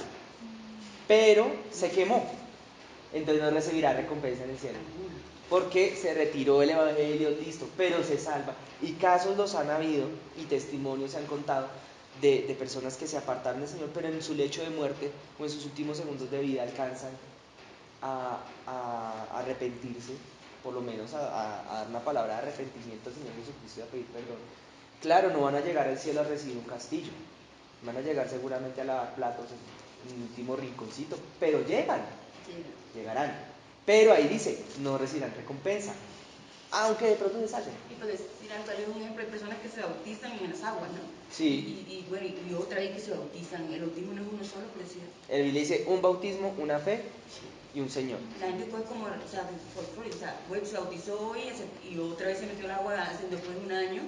pero se quemó, entonces no recibirá recompensa en el cielo, porque se retiró el evangelio, listo, pero se salva. Y casos los han habido y testimonios se han contado de personas que se apartaron del Señor, pero en su lecho de muerte o en sus últimos segundos de vida alcanzan a arrepentirse, por lo menos a dar una palabra de arrepentimiento al Señor Jesucristo y a pedir perdón. Claro, no van a llegar al cielo a recibir un castillo, van a llegar seguramente a lavar platos en un último rinconcito, pero llegarán. Pero ahí dice, no recibirán recompensa, aunque de pronto se salven. Y pues decir algo, hay un ejemplo de personas que se bautizan en las aguas, ¿no? Sí. Y otra vez que se bautizan, el bautismo no es uno solo, pero sí. El Biblia dice un bautismo, una fe y un Señor. La gente fue como, o sea, se bautizó hoy y otra vez se metió al agua después de un año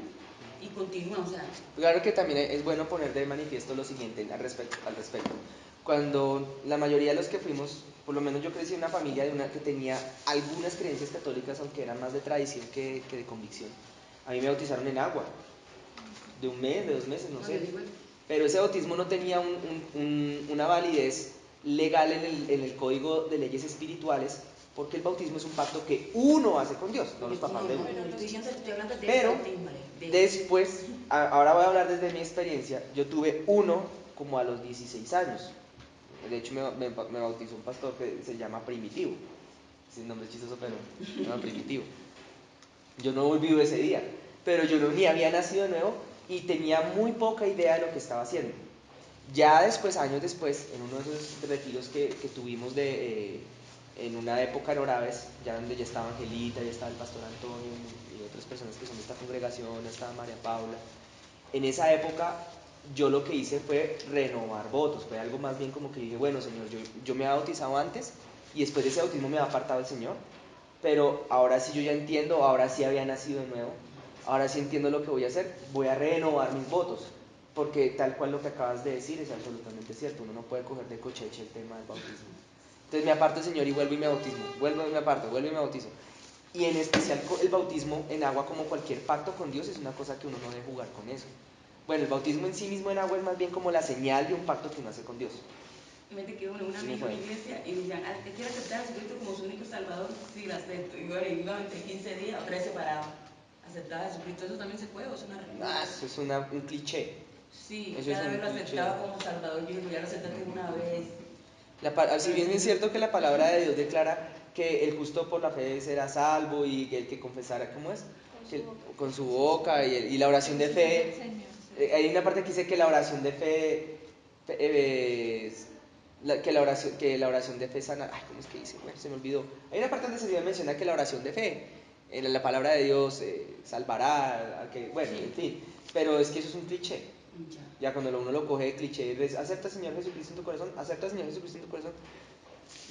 y continúa, o sea. Claro que también es bueno poner de manifiesto lo siguiente al respecto. Cuando la mayoría de los que fuimos, por lo menos yo crecí en una familia que tenía algunas creencias católicas, aunque eran más de tradición que de convicción. A mí me bautizaron en agua, de un mes, de 2 meses, no sé. Pero ese bautismo no tenía una validez legal en el código de leyes espirituales, porque el bautismo es un pacto que uno hace con Dios, no los papás de uno. Pero después, ahora voy a hablar desde mi experiencia, yo tuve uno como a los 16 años, De hecho, me bautizó un pastor que se llama Primitivo. Sin nombre chistoso, pero se llama Primitivo. Yo no volví ese día, pero yo ni había nacido de nuevo y tenía muy poca idea de lo que estaba haciendo. Ya después, años después, en uno de esos retiros que tuvimos en una época en Oraves, ya donde ya estaba Angelita, ya estaba el pastor Antonio y otras personas que son de esta congregación, estaba María Paula. En esa época yo lo que hice fue renovar votos, fue algo más bien como que dije, bueno Señor, yo me había bautizado antes y después de ese bautismo me había apartado el Señor, pero ahora sí yo ya entiendo, ahora sí había nacido de nuevo, ahora sí entiendo lo que voy a hacer, voy a renovar mis votos, porque tal cual lo que acabas de decir es absolutamente cierto, uno no puede coger de cocheche el tema del bautismo. Entonces me aparto el Señor y vuelvo y me bautismo, vuelvo y me aparto, vuelvo y me bautizo. Y en especial el bautismo en agua, como cualquier pacto con Dios, es una cosa que uno no debe jugar con eso. Bueno, el bautismo en sí mismo en agua es más bien como la señal de un pacto que uno hace con Dios. Me quedó un amigo en la iglesia y me decían, ¿te quieres aceptar a Jesucristo como su único salvador? Sí, lo acepto. Y bueno, iba entre 15 días, otra vez separado. Aceptaba a Jesucristo, ¿eso también se puede o es una religión? Eso es un cliché. Sí, Eso cada es vez lo cliché. aceptaba como salvador. Yo digo, ya lo aceptaste una vez. Si bien es cierto que la palabra de Dios declara que el justo por la fe será salvo y que el que confesara, ¿cómo es? Con su boca y la oración de fe. Hay una parte que dice que la oración de fe, que la oración de fe sana. Ay, ¿cómo es que dice? Bueno, se me olvidó. Hay una parte donde se menciona que la oración de fe, en la palabra de Dios, salvará, bueno, en fin. Pero es que eso es un cliché. Ya cuando uno lo coge de cliché, acepta al Señor Jesucristo en tu corazón, acepta al Señor Jesucristo en tu corazón.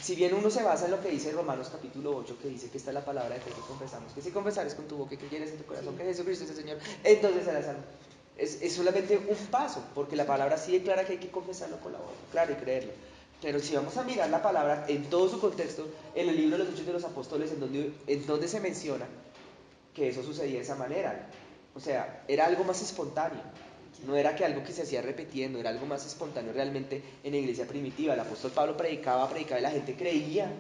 Si bien uno se basa en lo que dice Romanos capítulo 8, que dice que esta es la palabra de fe que confesamos, que si confesares con tu boca y creyeres en tu corazón que Jesucristo es el Señor, entonces serás salvo. Es solamente un paso, porque la palabra sí declara que hay que confesarlo con la boca, claro, y creerlo. Pero si vamos a mirar la palabra en todo su contexto, en el libro de los Hechos de los Apóstoles, en donde se menciona que eso sucedía de esa manera. O sea, era algo más espontáneo. No era que algo que se hacía repitiendo, era algo más espontáneo realmente en la iglesia primitiva. El apóstol Pablo predicaba y la gente creía.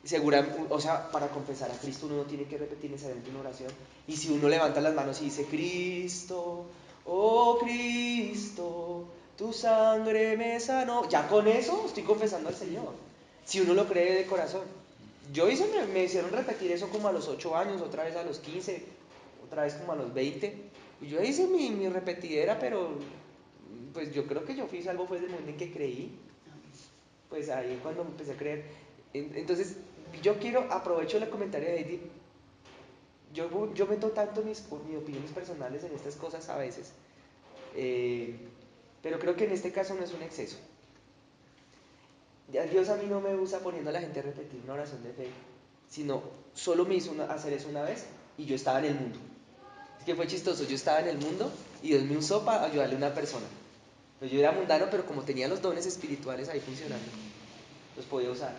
O sea, para confesar a Cristo uno no tiene que repetir necesariamente una oración. Y si uno levanta las manos y dice, Cristo, oh Cristo, tu sangre me sanó, ya con eso estoy confesando al Señor. Si uno lo cree de corazón. Me hicieron repetir eso como a los 8 años, otra vez a los 15, otra vez como a los 20. Y yo hice mi repetidera, pero pues yo creo que yo fui salvo fue desde el momento en que creí. Pues ahí cuando empecé a creer. Entonces, aprovecho el comentario de Edith. Yo meto tanto mis opiniones personales en estas cosas a veces. Pero creo que en este caso no es un exceso. Dios a mí no me usa poniendo a la gente a repetir una oración de fe, sino solo me hizo hacer eso una vez y yo estaba en el mundo. Es que fue chistoso, yo estaba en el mundo y Dios me usó para ayudarle a una persona. Pues yo era mundano, pero como tenía los dones espirituales ahí funcionando, los podía usar.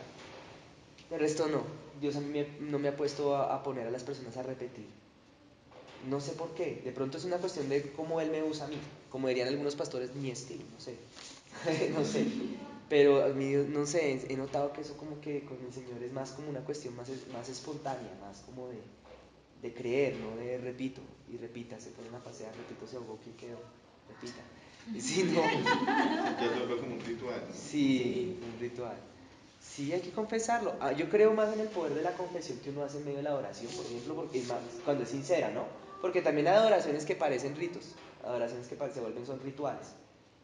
El resto no. Dios a mí no me ha puesto a poner a las personas a repetir. No sé por qué. De pronto es una cuestión de cómo Él me usa a mí. Como dirían algunos pastores, mi estilo, no sé. No sé. Pero a mí, no sé, he notado que eso como que con el Señor es más como una cuestión más espontánea, más como de creer, no de repito y repita, se ponen a pasear, repito, se ahogó, ¿quién quedó? Repita. Sí, no. Ya se vuelve como un ritual, ¿no? Sí, un ritual. Sí, hay que confesarlo. Yo creo más en el poder de la confesión que uno hace en medio de la adoración, por ejemplo, porque es más, cuando es sincera, ¿no? Porque también hay adoraciones que parecen ritos, adoraciones que se vuelven son rituales.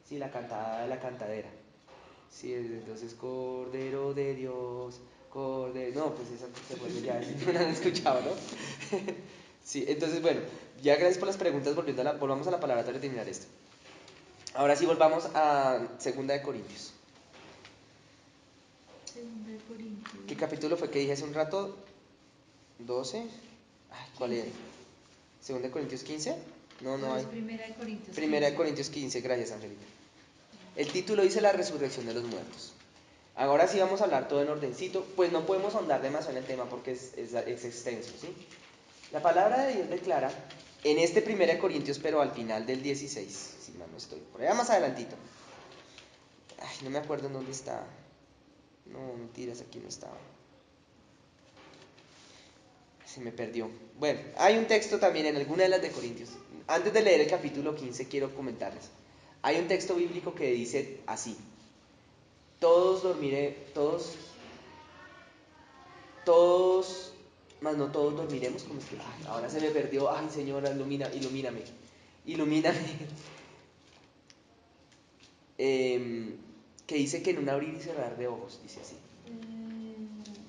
Sí, la cantada de la cantadera. Sí, entonces Cordero de Dios, Cordero. No, pues esa se vuelve ya, no la han escuchado, ¿no? Sí, entonces bueno, ya gracias por las preguntas, volvamos a la palabra para terminar esto. Ahora sí volvamos a 2 Corintios. 2 Corintios. ¿Qué capítulo fue que dije hace un rato? 12. Ay, ¿cuál 15. era? 2 Corintios 15. No hay. Es 1 Corintios 15. 1 Corintios 15, gracias Angélica. El título dice la resurrección de los muertos. Ahora sí vamos a hablar todo en ordencito, pues no podemos ahondar demasiado en el tema porque es extenso, ¿sí? La palabra de Dios declara en este 1 Corintios, pero al final del 16, si mal no estoy, por allá más adelantito. Ay, no me acuerdo en dónde está. No, mentiras, aquí no estaba. Se me perdió. Bueno, hay un texto también en alguna de las de Corintios. Antes de leer el capítulo 15 quiero comentarles. Hay un texto bíblico que dice así. todos todos, más no todos dormiremos, como es que, ahora se me perdió, ay Señora, ilumíname, que dice que en un abrir y cerrar de ojos, dice así,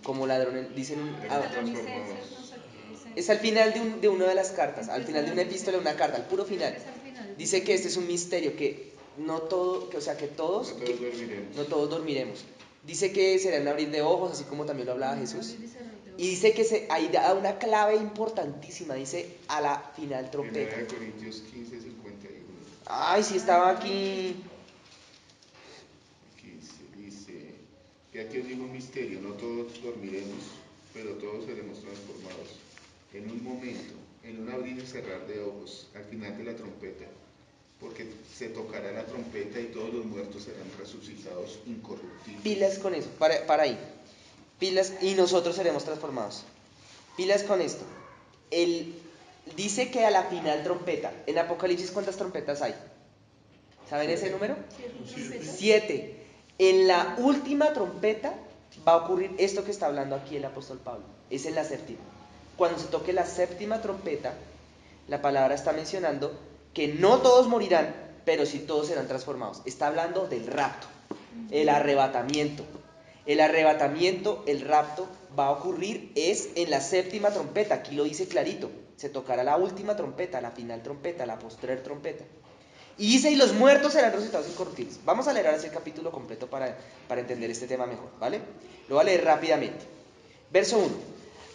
como ladrón, dicen Tesalonicenses, no sé qué dicen. es al final de una de las cartas, al final de una epístola, una carta, al puro final, Es al final. dice que este es un misterio, que no todo, o sea, que todos, No todos dormiremos. no todos dormiremos. Dice que será un abrir de ojos, así como también lo hablaba Jesús. Abrir y cerrar de ojos. Y dice que ahí da una clave importantísima, dice a la final trompeta. 1 Corintios 15:51. Ay, si estaba aquí. Aquí dice, que aquí os digo un misterio, no todos dormiremos, pero todos seremos transformados. En un momento, en un abrir y cerrar de ojos, al final de la trompeta, porque se tocará la trompeta y todos los muertos serán resucitados incorruptibles. Pilas con eso, para ahí. Pilas y nosotros seremos transformados. Pilas con esto. Dice que a la final trompeta. En Apocalipsis, ¿cuántas trompetas hay? ¿Saben ese número? 7. En la última trompeta va a ocurrir esto que está hablando aquí el apóstol Pablo. Es en la séptima. Cuando se toque la séptima trompeta, la palabra está mencionando que no todos morirán, pero sí todos serán transformados. Está hablando del rapto, el arrebatamiento. El arrebatamiento, el rapto, va a ocurrir es en la séptima trompeta. Aquí lo dice clarito. Se tocará la última trompeta, la final trompeta, la postrer trompeta. Y dice, y los muertos serán resucitados incorruptibles. Vamos a leer ahora sí el capítulo completo para entender este tema mejor, ¿vale? Lo voy a leer rápidamente. Verso 1.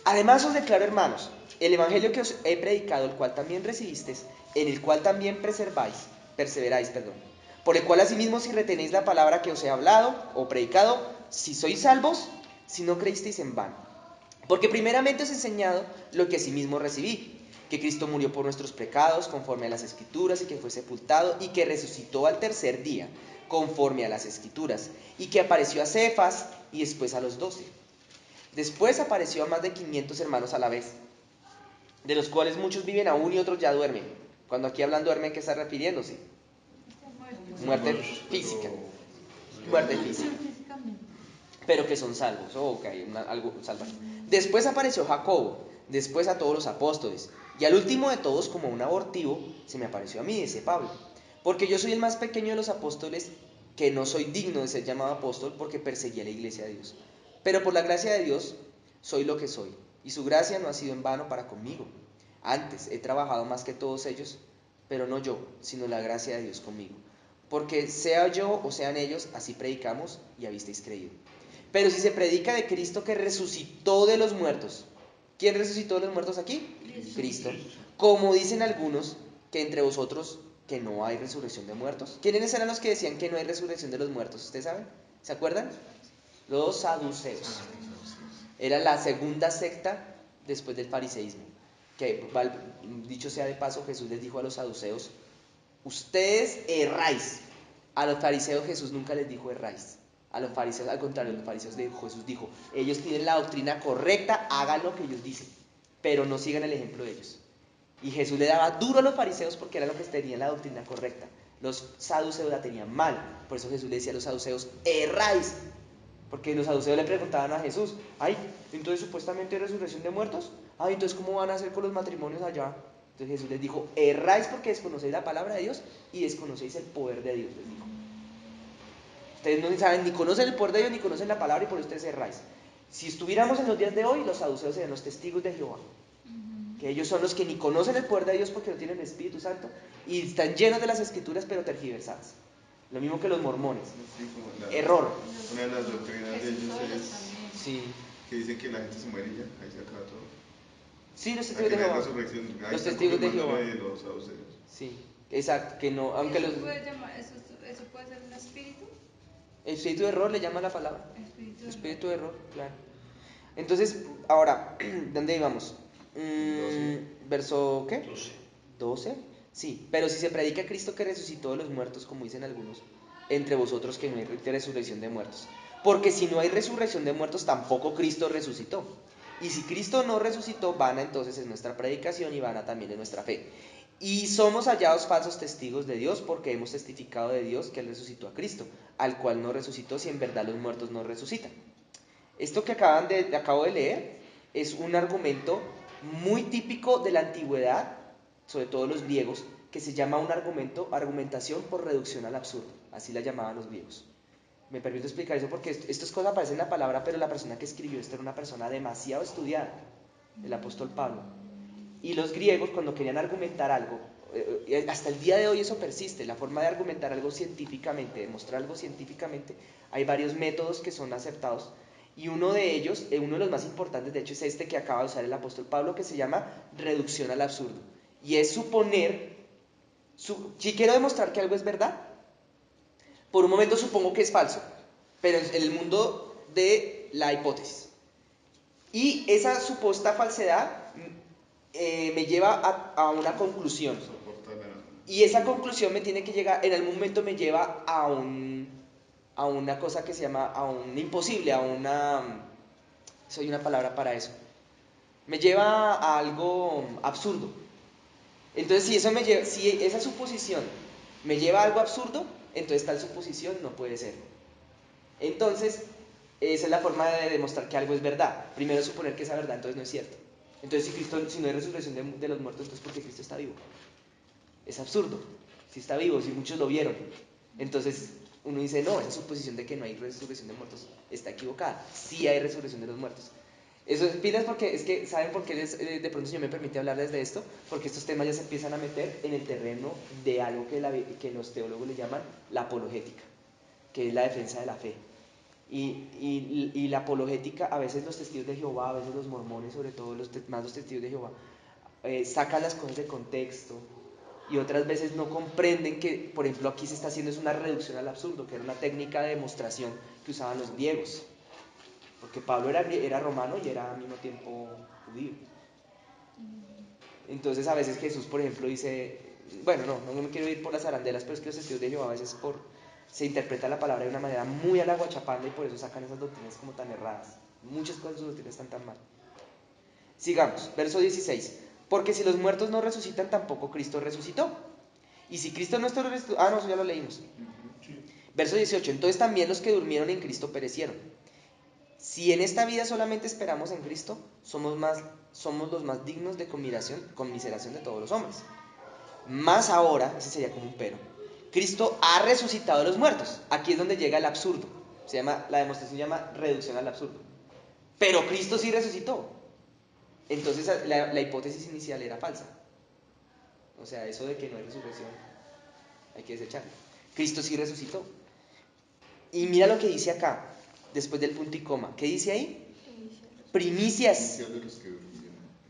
Además os declaro, hermanos, el evangelio que os he predicado, el cual también recibisteis, en el cual también perseveráis, por el cual asimismo si retenéis la palabra que os he hablado o predicado, si sois salvos, si no creísteis en vano. Porque primeramente os he enseñado lo que asimismo recibí, que Cristo murió por nuestros pecados conforme a las Escrituras y que fue sepultado y que resucitó al tercer día conforme a las Escrituras y que apareció a Cefas y después a los 12. Después apareció a más de 500 hermanos a la vez, de los cuales muchos viven aún y otros ya duermen. Cuando aquí hablan duermen, ¿qué está refiriéndose? Muerte física. Muerte física. Pero que son salvos, o que hay algo salvaje. Después apareció Jacobo, después a todos los apóstoles, y al último de todos, como un abortivo, se me apareció a mí, dice Pablo. Porque yo soy el más pequeño de los apóstoles, que no soy digno de ser llamado apóstol, porque perseguí a la iglesia de Dios. Pero por la gracia de Dios, soy lo que soy, y su gracia no ha sido en vano para conmigo. Antes he trabajado más que todos ellos, pero no yo, sino la gracia de Dios conmigo. Porque sea yo o sean ellos, así predicamos y habisteis creído. Pero si se predica de Cristo que resucitó de los muertos, ¿quién resucitó de los muertos aquí? Cristo. Como dicen algunos que entre vosotros que no hay resurrección de muertos. ¿Quiénes eran los que decían que no hay resurrección de los muertos? ¿Ustedes saben? ¿Se acuerdan? Los saduceos. Era la segunda secta después del fariseísmo. Que, dicho sea de paso, Jesús les dijo a los saduceos, ustedes erráis. A los fariseos Jesús nunca les dijo erráis. A los fariseos, al contrario, a los fariseos Jesús dijo, ellos tienen la doctrina correcta, hagan lo que ellos dicen, pero no sigan el ejemplo de ellos. Y Jesús le daba duro a los fariseos porque era lo que tenían la doctrina correcta. Los saduceos la tenían mal. Por eso Jesús le decía a los saduceos, erráis. Porque los saduceos le preguntaban a Jesús, ay, entonces supuestamente hay resurrección de muertos. Ay, entonces ¿cómo van a hacer con los matrimonios allá? Entonces Jesús les dijo, erráis porque desconocéis la palabra de Dios y desconocéis el poder de Dios, les dijo. Ustedes no saben, ni conocen el poder de Dios, ni conocen la palabra y por ustedes erráis. Si estuviéramos en los días de hoy, los saduceos serían los testigos de Jehová. Que ellos son los que ni conocen el poder de Dios porque no tienen el Espíritu Santo y están llenos de las Escrituras pero tergiversadas. Lo mismo que los mormones. Error. Una de las doctrinas de ellos es Sí. que dicen que la gente se muere y ya, ahí se acaba todo. Sí, los testigos de Jehová. Los testigos de Jehová. De los saduceos. Sí, exacto, que no, aunque ¿Eso los... ¿Eso puede ser un espíritu? El espíritu de error le llama la palabra. Espíritu de error, claro. Entonces, ahora, ¿dónde íbamos? 12. Verso, ¿qué? 12. Sí, pero si se predica a Cristo que resucitó de los muertos, como dicen algunos, entre vosotros que no hay resurrección de muertos. Porque si no hay resurrección de muertos, tampoco Cristo resucitó. Y si Cristo no resucitó, vana entonces es nuestra predicación y vana también es nuestra fe. Y somos hallados falsos testigos de Dios porque hemos testificado de Dios que Él resucitó a Cristo, al cual no resucitó si en verdad los muertos no resucitan. Esto que acabo de leer es un argumento muy típico de la antigüedad, sobre todo los griegos, que se llama argumentación por reducción al absurdo. Así la llamaban los griegos. Me permito explicar eso porque estas cosas aparecen en la palabra, pero la persona que escribió esto era una persona demasiado estudiada, el apóstol Pablo. Y los griegos, cuando querían argumentar algo, hasta el día de hoy eso persiste, la forma de argumentar algo científicamente, demostrar algo científicamente, hay varios métodos que son aceptados. Y uno de ellos, uno de los más importantes, de hecho, es este que acaba de usar el apóstol Pablo, que se llama reducción al absurdo. Y es suponer, si quiero demostrar que algo es verdad, por un momento supongo que es falso, pero en el mundo de la hipótesis. Y esa supuesta falsedad me lleva a una conclusión. Y esa conclusión me tiene que llegar, en algún momento me lleva a una cosa que se llama, a un imposible, soy una palabra para eso. Me lleva a algo absurdo. Entonces, si esa suposición me lleva a algo absurdo, entonces tal suposición no puede ser. Entonces, esa es la forma de demostrar que algo es verdad. Primero suponer que esa verdad entonces no es cierto. Entonces, si no hay resurrección de los muertos, entonces ¿por qué Cristo está vivo? Es absurdo. Si está vivo, si muchos lo vieron. Entonces, uno dice, no, esa suposición de que no hay resurrección de muertos está equivocada. Sí hay resurrección de los muertos. Eso pilas porque es que, ¿saben por qué de pronto Señor me permite hablar desde esto? Porque estos temas ya se empiezan a meter en el terreno de algo que los teólogos le llaman la apologética, que es la defensa de la fe. Y la apologética, a veces los testigos de Jehová, a veces los mormones, sobre todo más los testigos de Jehová, sacan las cosas de contexto y otras veces no comprenden que, por ejemplo, aquí se está haciendo es una reducción al absurdo, que era una técnica de demostración que usaban los griegos. Porque Pablo era romano y era al mismo tiempo judío. Entonces a veces Jesús, por ejemplo, dice, bueno, no me quiero ir por las arandelas, pero es que los testigos de Jehová a veces se interpreta la palabra de una manera muy a la guachapanda y por eso sacan esas doctrinas como tan erradas. Muchas cosas de sus doctrinas están tan mal. Sigamos, verso 16. Porque si los muertos no resucitan, tampoco Cristo resucitó. Y si Cristo no resucitó, no, eso ya lo leímos. Verso 18. Entonces también los que durmieron en Cristo perecieron. Si en esta vida solamente esperamos en Cristo, somos los más dignos de conmiseración de todos los hombres. Más ahora, ese sería como un pero, Cristo ha resucitado a los muertos. Aquí es donde llega el absurdo. La demostración se llama reducción al absurdo. Pero Cristo sí resucitó. Entonces la hipótesis inicial era falsa. O sea, eso de que no hay resurrección, hay que desecharlo. Cristo sí resucitó. Y mira lo que dice acá, después del punto y coma. ¿Qué dice ahí? Primicias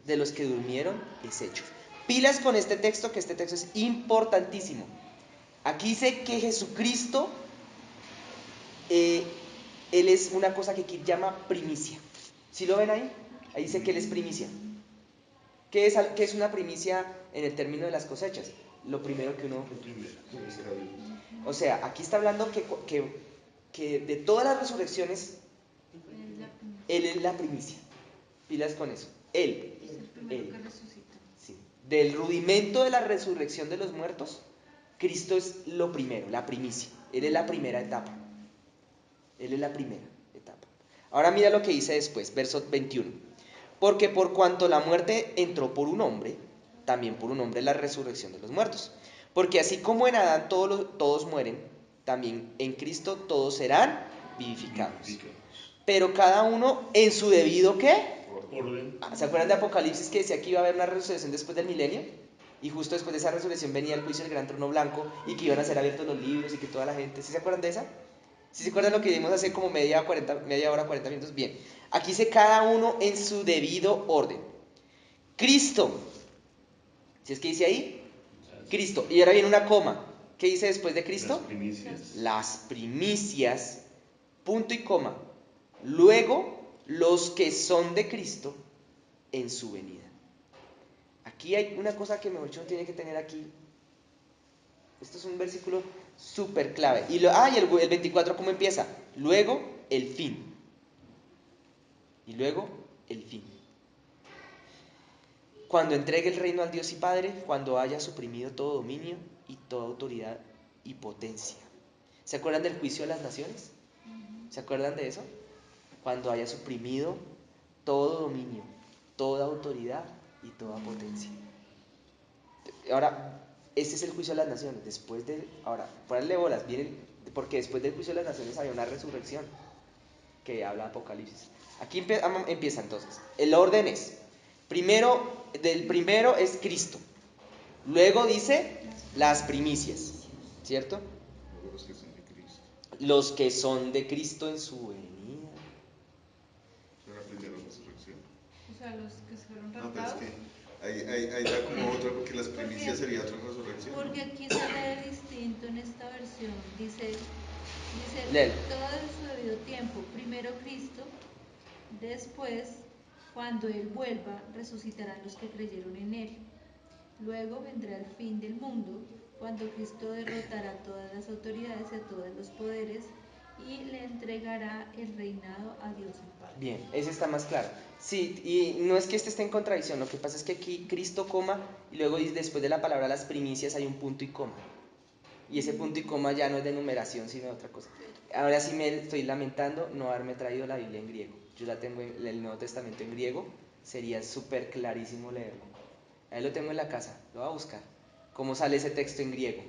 de los que durmieron es hecho. Pilas con este texto, que este texto es importantísimo. Aquí dice que Jesucristo, Él es una cosa que aquí llama primicia. ¿Sí lo ven ahí? Ahí dice que Él es primicia. ¿Qué es una primicia en el término de las cosechas? Lo primero que uno... O sea, aquí está hablando que de todas las resurrecciones, Él es la primicia. Pilas con eso. Él. Es el primero que resucita. Sí. Del rudimento de la resurrección de los muertos, Cristo es lo primero, la primicia. Él es la primera etapa. Él es la primera etapa. Ahora mira lo que dice después, verso 21. Porque por cuanto la muerte entró por un hombre, también por un hombre la resurrección de los muertos. Porque así como en Adán todos mueren, también en Cristo todos serán vivificados. Pero cada uno en su debido ¿qué? Orden. ¿Se acuerdan de Apocalipsis que decía que iba a haber una resurrección después del milenio? Y justo después de esa resurrección venía el juicio del gran trono blanco y que iban a ser abiertos los libros y que toda la gente... ¿Sí se acuerdan de esa? ¿Sí se acuerdan lo que vimos hace como media hora, 40 minutos? Bien. Aquí dice cada uno en su debido orden. Cristo. ¿Sí es que dice ahí? Cristo. Y ahora viene una coma. ¿Qué dice después de Cristo? Las primicias. Las primicias. Punto y coma. Luego, los que son de Cristo en su venida. Aquí hay una cosa que mejor dicho tiene que tener aquí. Esto es un versículo súper clave. Y el 24, ¿cómo empieza? Luego, el fin. Y luego, el fin. cuando entregue el reino al Dios y Padre, cuando haya suprimido todo dominio y toda autoridad y potencia. ¿Se acuerdan del juicio de las naciones? ¿Se acuerdan de eso? Cuando haya suprimido todo dominio, toda autoridad y toda potencia. Ahora, ese es el juicio de las naciones. Ahora, ponle bolas, vienen, porque después del juicio de las naciones hay una resurrección que habla Apocalipsis. Aquí empieza entonces. El orden es, del primero es Cristo. Luego dice las primicias, ¿cierto? Luego los que son de Cristo. Los que son de Cristo en su venida. ¿Es la primera resurrección? O sea, los que se fueron No, pero es raptados. que ahí da como otra, porque las primicias sería otra resurrección. Porque aquí se lee distinto en esta versión. Dice Léelo. todo en su debido tiempo. Primero Cristo, después, cuando Él vuelva, resucitarán los que creyeron en Él. Luego vendrá el fin del mundo, cuando Cristo derrotará todas las autoridades y a todos los poderes y le entregará el reinado a Dios el Padre. Bien, ese está más claro. Sí, y no es que este esté en contradicción, lo que pasa es que aquí Cristo coma y luego después de la palabra las primicias hay un punto y coma. Y ese punto y coma ya no es de numeración, sino de otra cosa. Ahora sí me estoy lamentando no haberme traído la Biblia en griego. Yo la tengo en el Nuevo Testamento en griego, sería súper clarísimo leerlo. Ahí lo tengo en la casa, lo voy a buscar. ¿Cómo sale ese texto en griego?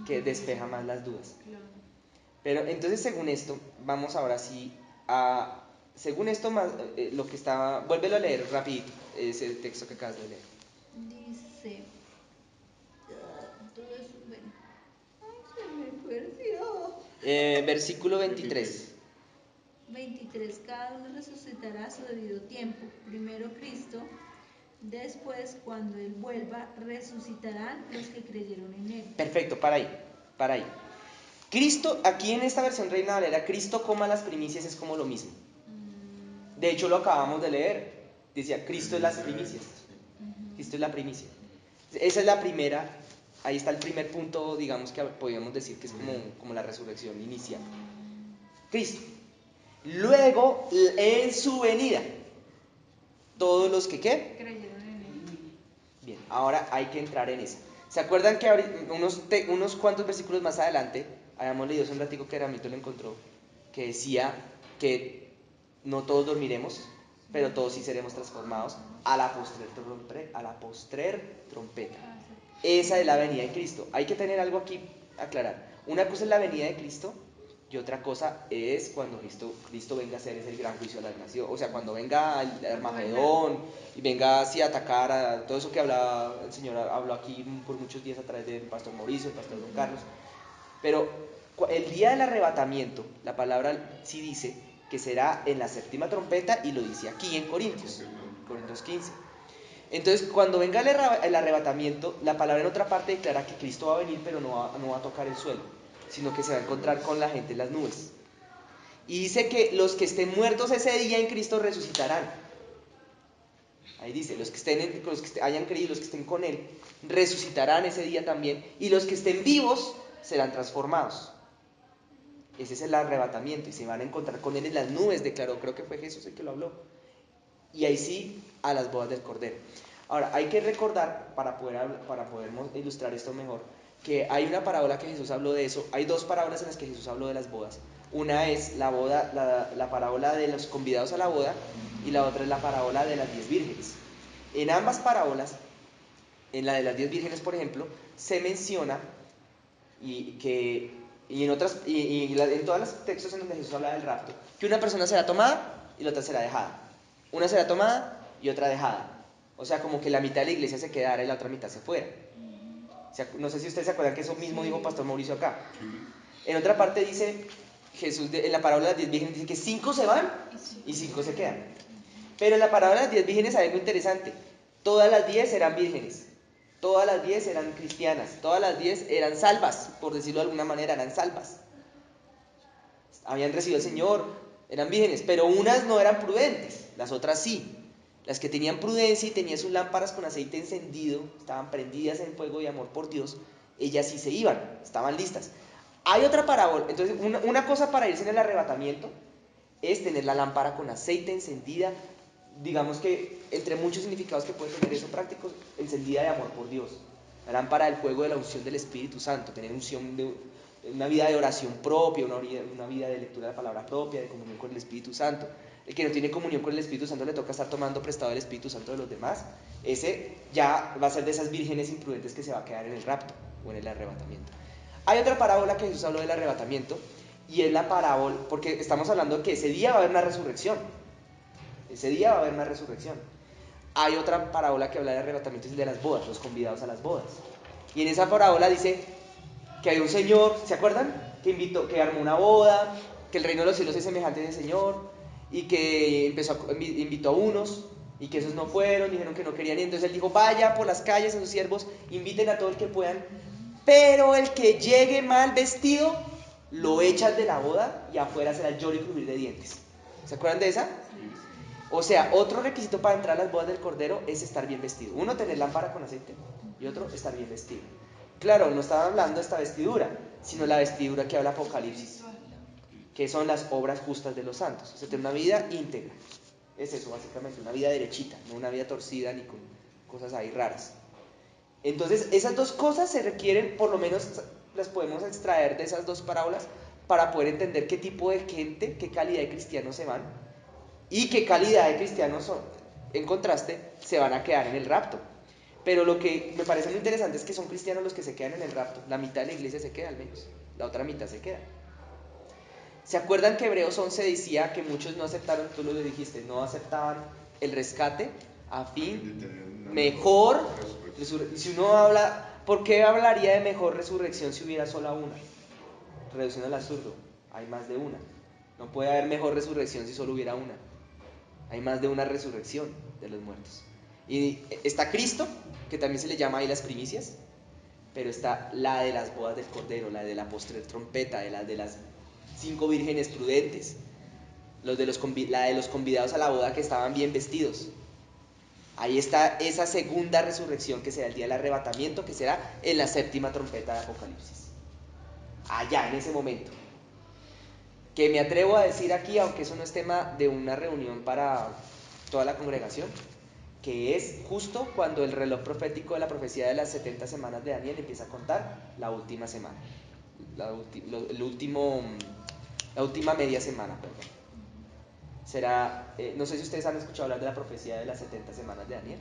Que despeja más las dudas. Claro. Pero entonces según esto, vamos ahora sí a... Según esto, lo que estaba... Vuélvelo a leer rapidito, ese texto que acabas de leer. Dice, todo es, bueno, ay, se me perdió. Versículo 23. 23. Cada uno resucitará a su debido tiempo. Primero Cristo, después, cuando Él vuelva, resucitarán los que creyeron en Él. Perfecto, para ahí, para ahí. Cristo, aquí en esta versión Reina Valera, Cristo coma las primicias es como lo mismo. De hecho, lo acabamos de leer. Decía, Cristo es las primicias. Cristo es la primicia. Esa es la primera, ahí está el primer punto, digamos que podríamos decir que es como la resurrección inicial. Cristo. Luego, en su venida, todos los que ¿qué? Creyeron en Él. Bien, ahora hay que entrar en eso. ¿Se acuerdan que unos cuantos versículos más adelante, habíamos leído hace un ratico que Ramito lo encontró, que decía que no todos dormiremos, pero todos sí seremos transformados a la postrer trompeta? Esa es la venida de Cristo. Hay que tener algo aquí aclarar. Una cosa es la venida de Cristo y otra cosa es cuando Cristo venga a hacer ese gran juicio a las naciones. O sea, cuando venga el Armagedón y venga así a atacar a todo eso que hablaba el Señor, habló aquí por muchos días a través del pastor Mauricio, el pastor Don Carlos. Pero el día del arrebatamiento, la palabra sí dice que será en la séptima trompeta y lo dice aquí en Corintios 15. Entonces, cuando venga el arrebatamiento, la palabra en otra parte declara que Cristo va a venir, pero no va a tocar el suelo, sino que se va a encontrar con la gente en las nubes. Y dice que los que estén muertos ese día en Cristo resucitarán. Ahí dice, los que hayan creído, los que estén con Él, resucitarán ese día también, y los que estén vivos serán transformados. Ese es el arrebatamiento, y se van a encontrar con Él en las nubes, declaró, creo que fue Jesús el que lo habló. Y ahí sí, a las bodas del Cordero. Ahora, hay que recordar, para poder ilustrar esto mejor, que hay una parábola que Jesús habló de eso. Hay dos parábolas en las que Jesús habló de las bodas. Una es la parábola de los convidados a la boda, y la otra es la parábola de las 10 vírgenes. En ambas parábolas, en la de las 10 vírgenes, por ejemplo, se menciona en todos los textos en donde Jesús habla del rapto, que una persona será tomada y la otra será dejada. Una será tomada y otra dejada. O sea, como que la mitad de la iglesia se quedara y la otra mitad se fuera. O sea, no sé si ustedes se acuerdan que eso mismo dijo Pastor Mauricio acá. En otra parte dice, Jesús en la parábola de las 10 vírgenes dice que 5 se van y 5 se quedan. Pero en la parábola de las 10 vírgenes hay algo interesante. Todas las 10 eran vírgenes. Todas las 10 eran cristianas. Todas las 10 eran salvas, por decirlo de alguna manera, eran salvas. Habían recibido al Señor, eran vírgenes, pero unas no eran prudentes, las otras sí. Las que tenían prudencia y tenían sus lámparas con aceite encendido, estaban prendidas en fuego y amor por Dios, ellas sí se iban, estaban listas. Hay otra parábola, entonces una cosa para irse en el arrebatamiento es tener la lámpara con aceite encendida, digamos que entre muchos significados que puede tener eso práctico, encendida de amor por Dios. La lámpara del fuego de la unción del Espíritu Santo, tener una vida de oración propia, una vida de lectura de la palabra propia, de comunión con el Espíritu Santo. El que no tiene comunión con el Espíritu Santo le toca estar tomando prestado el Espíritu Santo de los demás. Ese ya va a ser de esas vírgenes imprudentes que se va a quedar en el rapto o en el arrebatamiento. Hay otra parábola que Jesús habló del arrebatamiento, y es la parábola, porque estamos hablando que ese día va a haber una resurrección. Ese día va a haber una resurrección. Hay otra parábola que habla del arrebatamiento, es el de las bodas, los convidados a las bodas. Y en esa parábola dice que hay un señor, ¿se acuerdan? Que armó una boda, que el reino de los cielos es semejante a ese señor, y que invitó a unos, y que esos no fueron, dijeron que no querían, y entonces él dijo, vaya por las calles a sus siervos, inviten a todo el que puedan, pero el que llegue mal vestido, lo echan de la boda, y afuera será el lloro y crujir de dientes. ¿Se acuerdan de esa? O sea, otro requisito para entrar a las bodas del Cordero es estar bien vestido. Uno, tener lámpara con aceite, y otro, estar bien vestido. Claro, no estaba hablando de esta vestidura, sino la vestidura que habla Apocalipsis, que son las obras justas de los santos. O sea, tener una vida íntegra. Es eso, básicamente, una vida derechita, no una vida torcida ni con cosas ahí raras. Entonces, esas dos cosas se requieren, por lo menos las podemos extraer de esas dos parábolas para poder entender qué tipo de gente, qué calidad de cristianos se van y qué calidad de cristianos son, en contraste, se van a quedar en el rapto. Pero lo que me parece muy interesante es que son cristianos los que se quedan en el rapto. La mitad de la iglesia se queda al menos, la otra mitad se queda. ¿Se acuerdan que Hebreos 11 decía que muchos no aceptaron, tú lo dijiste, no aceptaban el rescate a fin mejor resurrección? Si uno habla, ¿por qué hablaría de mejor resurrección si hubiera solo una? Reducción al absurdo, hay más de una. No puede haber mejor resurrección si solo hubiera una. Hay más de una resurrección de los muertos. Y está Cristo, que también se le llama ahí las primicias, pero está la de las bodas del Cordero, la de la postrer trompeta, de las 5 vírgenes prudentes, la de los convidados a la boda que estaban bien vestidos. Ahí está esa segunda resurrección que será el día del arrebatamiento, que será en la 7ª trompeta de Apocalipsis. Allá, en ese momento. Que me atrevo a decir aquí, aunque eso no es tema de una reunión para toda la congregación, que es justo cuando el reloj profético de la profecía de las 70 semanas de Daniel empieza a contar la última semana, la última media semana, perdón. Será, no sé si ustedes han escuchado hablar de la profecía de las 70 semanas de Daniel.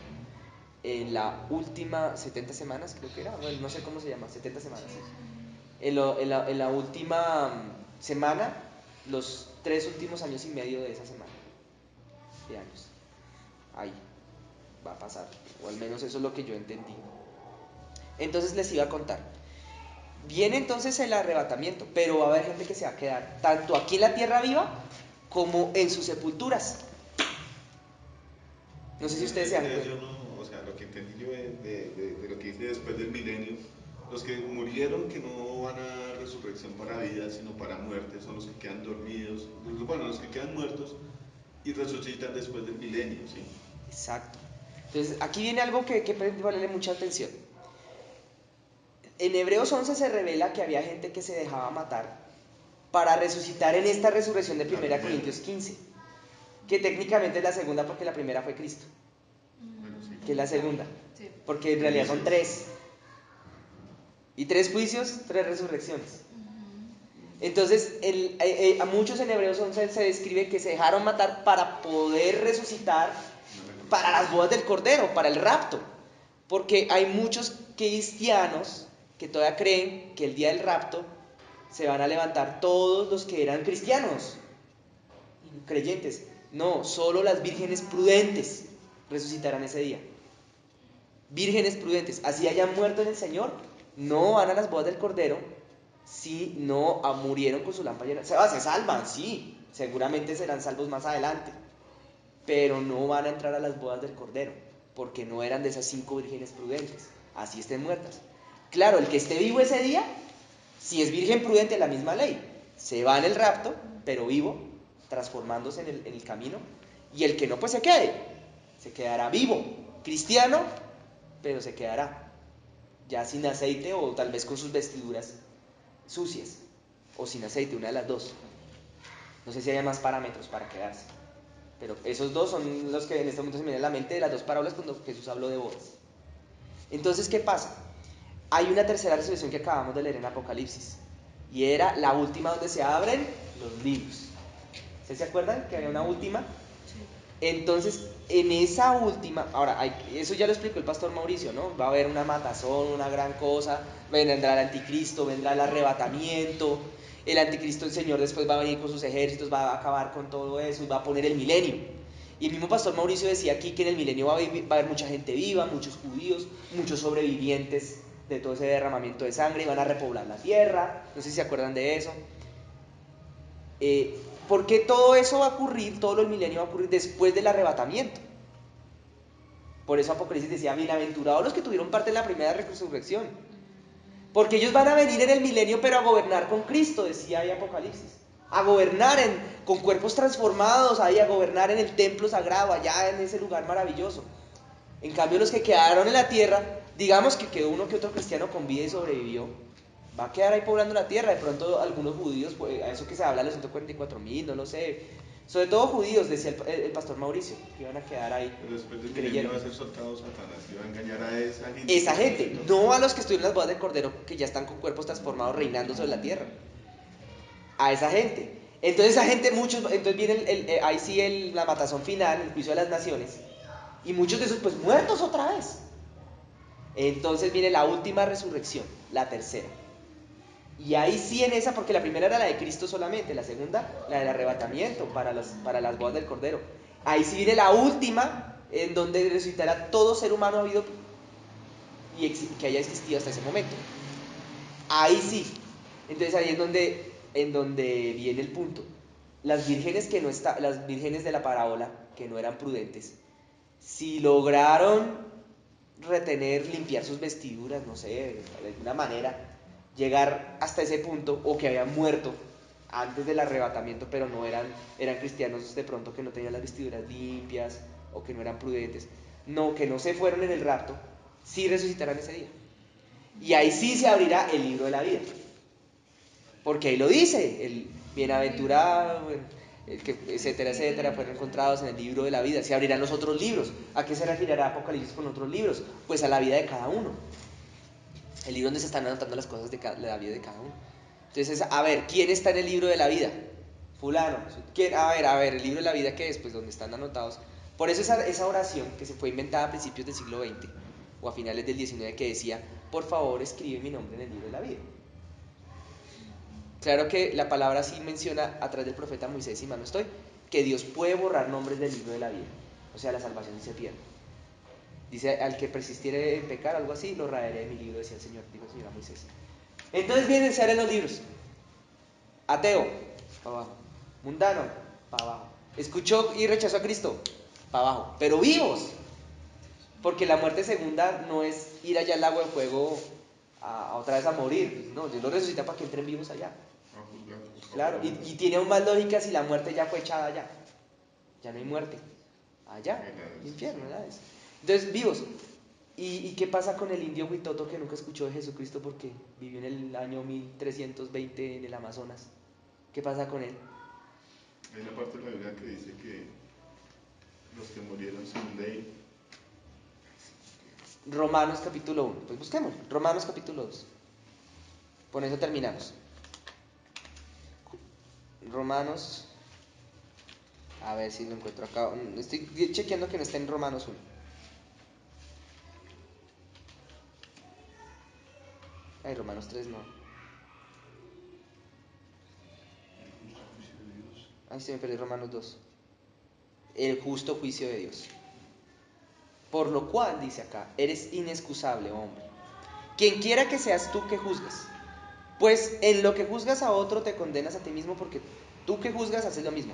En la última 70 semanas, creo que era, bueno, no sé cómo se llama, 70 semanas. En la última semana, los 3 últimos años y medio de esa semana, de años, ahí va a pasar, o al menos eso es lo que yo entendí. Entonces les iba a contar. Viene entonces el arrebatamiento, pero va a haber gente que se va a quedar tanto aquí en la tierra viva como en sus sepulturas. No sé si ustedes se dan cuenta. Yo no, o sea, lo que entendí yo de lo que dice después del milenio, los que murieron que no van a resurrección para vida, sino para muerte, son los que quedan dormidos, bueno, los que quedan muertos y resucitan después del milenio, ¿sí? Exacto. Entonces aquí viene algo que ponerle mucha atención. En Hebreos 11 se revela que había gente que se dejaba matar para resucitar en esta resurrección de 1 Corintios 15, que técnicamente es la segunda porque la primera fue Cristo, Bueno, sí. que es la segunda, Sí. porque en realidad son 3. Y 3 juicios, 3 resurrecciones. Entonces, a muchos en Hebreos 11 se describe que se dejaron matar para poder resucitar para las bodas del Cordero, para el rapto. Porque hay muchos cristianos que todavía creen que el día del rapto se van a levantar todos los que eran cristianos, creyentes. No, solo las vírgenes prudentes resucitarán ese día. Vírgenes prudentes, así hayan muerto en el Señor, no van a las bodas del Cordero si no murieron con su lámpara llena. Se salvan, sí, seguramente serán salvos más adelante, pero no van a entrar a las bodas del Cordero, porque no eran de esas 5 vírgenes prudentes, así estén muertas. Claro, el que esté vivo ese día, si es virgen prudente, la misma ley, se va en el rapto, pero vivo, transformándose en el camino, y el que no, pues se quedará vivo, cristiano, pero se quedará ya sin aceite o tal vez con sus vestiduras sucias, o sin aceite, una de las dos. No sé si haya más parámetros para quedarse. Pero esos dos son los que en este momento se me vienen a la mente de las dos parábolas cuando Jesús habló de bodas. Entonces, ¿qué pasa? Hay una tercera resurrección que acabamos de leer en Apocalipsis. Y era la última donde se abren los libros. ¿Ustedes se acuerdan que había una última? Sí. Entonces, en esa última, ahora, eso ya lo explicó el pastor Mauricio, ¿no? Va a haber una matazón, una gran cosa, vendrá el anticristo, vendrá el arrebatamiento, el anticristo, el Señor después va a venir con sus ejércitos, va a acabar con todo eso y va a poner el milenio. Y el mismo pastor Mauricio decía aquí que en el milenio va a haber mucha gente viva, muchos judíos, muchos sobrevivientes de todo ese derramamiento de sangre, y van a repoblar la tierra, no sé si se acuerdan de eso. ¿Por qué todo eso va a ocurrir, todo el milenio va a ocurrir después del arrebatamiento? Por eso Apocalipsis decía, bienaventurados los que tuvieron parte en la primera resurrección. Porque ellos van a venir en el milenio, pero a gobernar con Cristo, decía ahí Apocalipsis. A gobernar con cuerpos transformados, ahí a gobernar en el templo sagrado, allá en ese lugar maravilloso. En cambio, los que quedaron en la tierra, digamos que quedó uno que otro cristiano con vida y sobrevivió, va a quedar ahí poblando la tierra. De pronto algunos judíos, pues, a eso que se habla de los 144.000, no lo sé. Sobre todo judíos, decía el pastor Mauricio, que iban a quedar ahí. Pero después del y milenio creyeron. va a ser soltado Satanás y va a engañar a esa gente. Esa gente, no a los que estuvieron en las bodas del Cordero, que ya están con cuerpos transformados reinando sobre la tierra. A esa gente. Entonces esa gente, muchos, entonces viene ahí sí la matazón final, el juicio de las naciones. Y muchos de esos pues muertos otra vez. Entonces viene la última resurrección, la tercera. Y ahí sí en esa, porque la primera era la de Cristo solamente, la segunda, la del arrebatamiento para las bodas del Cordero. Ahí sí viene la última, en donde resucitará todo ser humano habido y que haya existido hasta ese momento. Ahí sí. Entonces ahí es donde viene el punto. Las vírgenes las vírgenes de la parábola, que no eran prudentes, si lograron retener, limpiar sus vestiduras, no sé, de alguna manera, llegar hasta ese punto, o que habían muerto antes del arrebatamiento, pero no eran cristianos de pronto que no tenían las vestiduras limpias, o que no eran prudentes, que no se fueron en el rapto, sí resucitarán ese día. Y ahí sí se abrirá el libro de la vida. Porque ahí lo dice, el bienaventurado, etcétera, etcétera, fueron encontrados en el libro de la vida. Se abrirán los otros libros. ¿A qué se referirá Apocalipsis con otros libros? Pues a la vida de cada uno. El libro donde se están anotando las cosas de la vida de cada uno. Entonces, a ver, ¿quién está en el libro de la vida? Fulano. ¿Quién? A ver, ¿el libro de la vida qué es? Pues donde están anotados. Por eso esa oración que se fue inventada a principios del siglo XX o a finales del XIX, que decía, por favor escribe mi nombre en el libro de la vida. Claro que la palabra sí menciona a través del profeta Moisés, si mal no estoy, que Dios puede borrar nombres del libro de la vida. O sea, la salvación se pierde. Dice, al que persistiere en pecar, algo así, lo raeré de mi libro, decía el Señor, dijo el Señor a Moisés. Entonces vienen, se abren los libros. Ateo, para abajo. Mundano, para abajo. Escuchó y rechazó a Cristo, para abajo. Pero vivos. Porque la muerte segunda no es ir allá al lago de fuego a otra vez a morir. No, Dios los resucita para que entren vivos allá. Claro, y tiene aún más lógica si la muerte ya fue echada allá. Ya no hay muerte. Allá, infierno, ¿verdad? Entonces, vivos. ¿Y qué pasa con el indio Huitoto que nunca escuchó de Jesucristo porque vivió en el año 1320 en el Amazonas? ¿Qué pasa con él? Hay una parte de la Biblia que dice que los que murieron sin ley. Romanos capítulo 1. Pues busquemos. Romanos capítulo 2. Con eso terminamos. Romanos. A ver si lo encuentro acá. Estoy chequeando que no esté en Romanos 1. Ay, Romanos 3 no. Ay, se me perdió Romanos 2. El justo juicio de Dios. Por lo cual, dice acá, eres inexcusable, hombre. Quien quiera que seas tú que juzgas. Pues en lo que juzgas a otro te condenas a ti mismo, porque tú que juzgas haces lo mismo.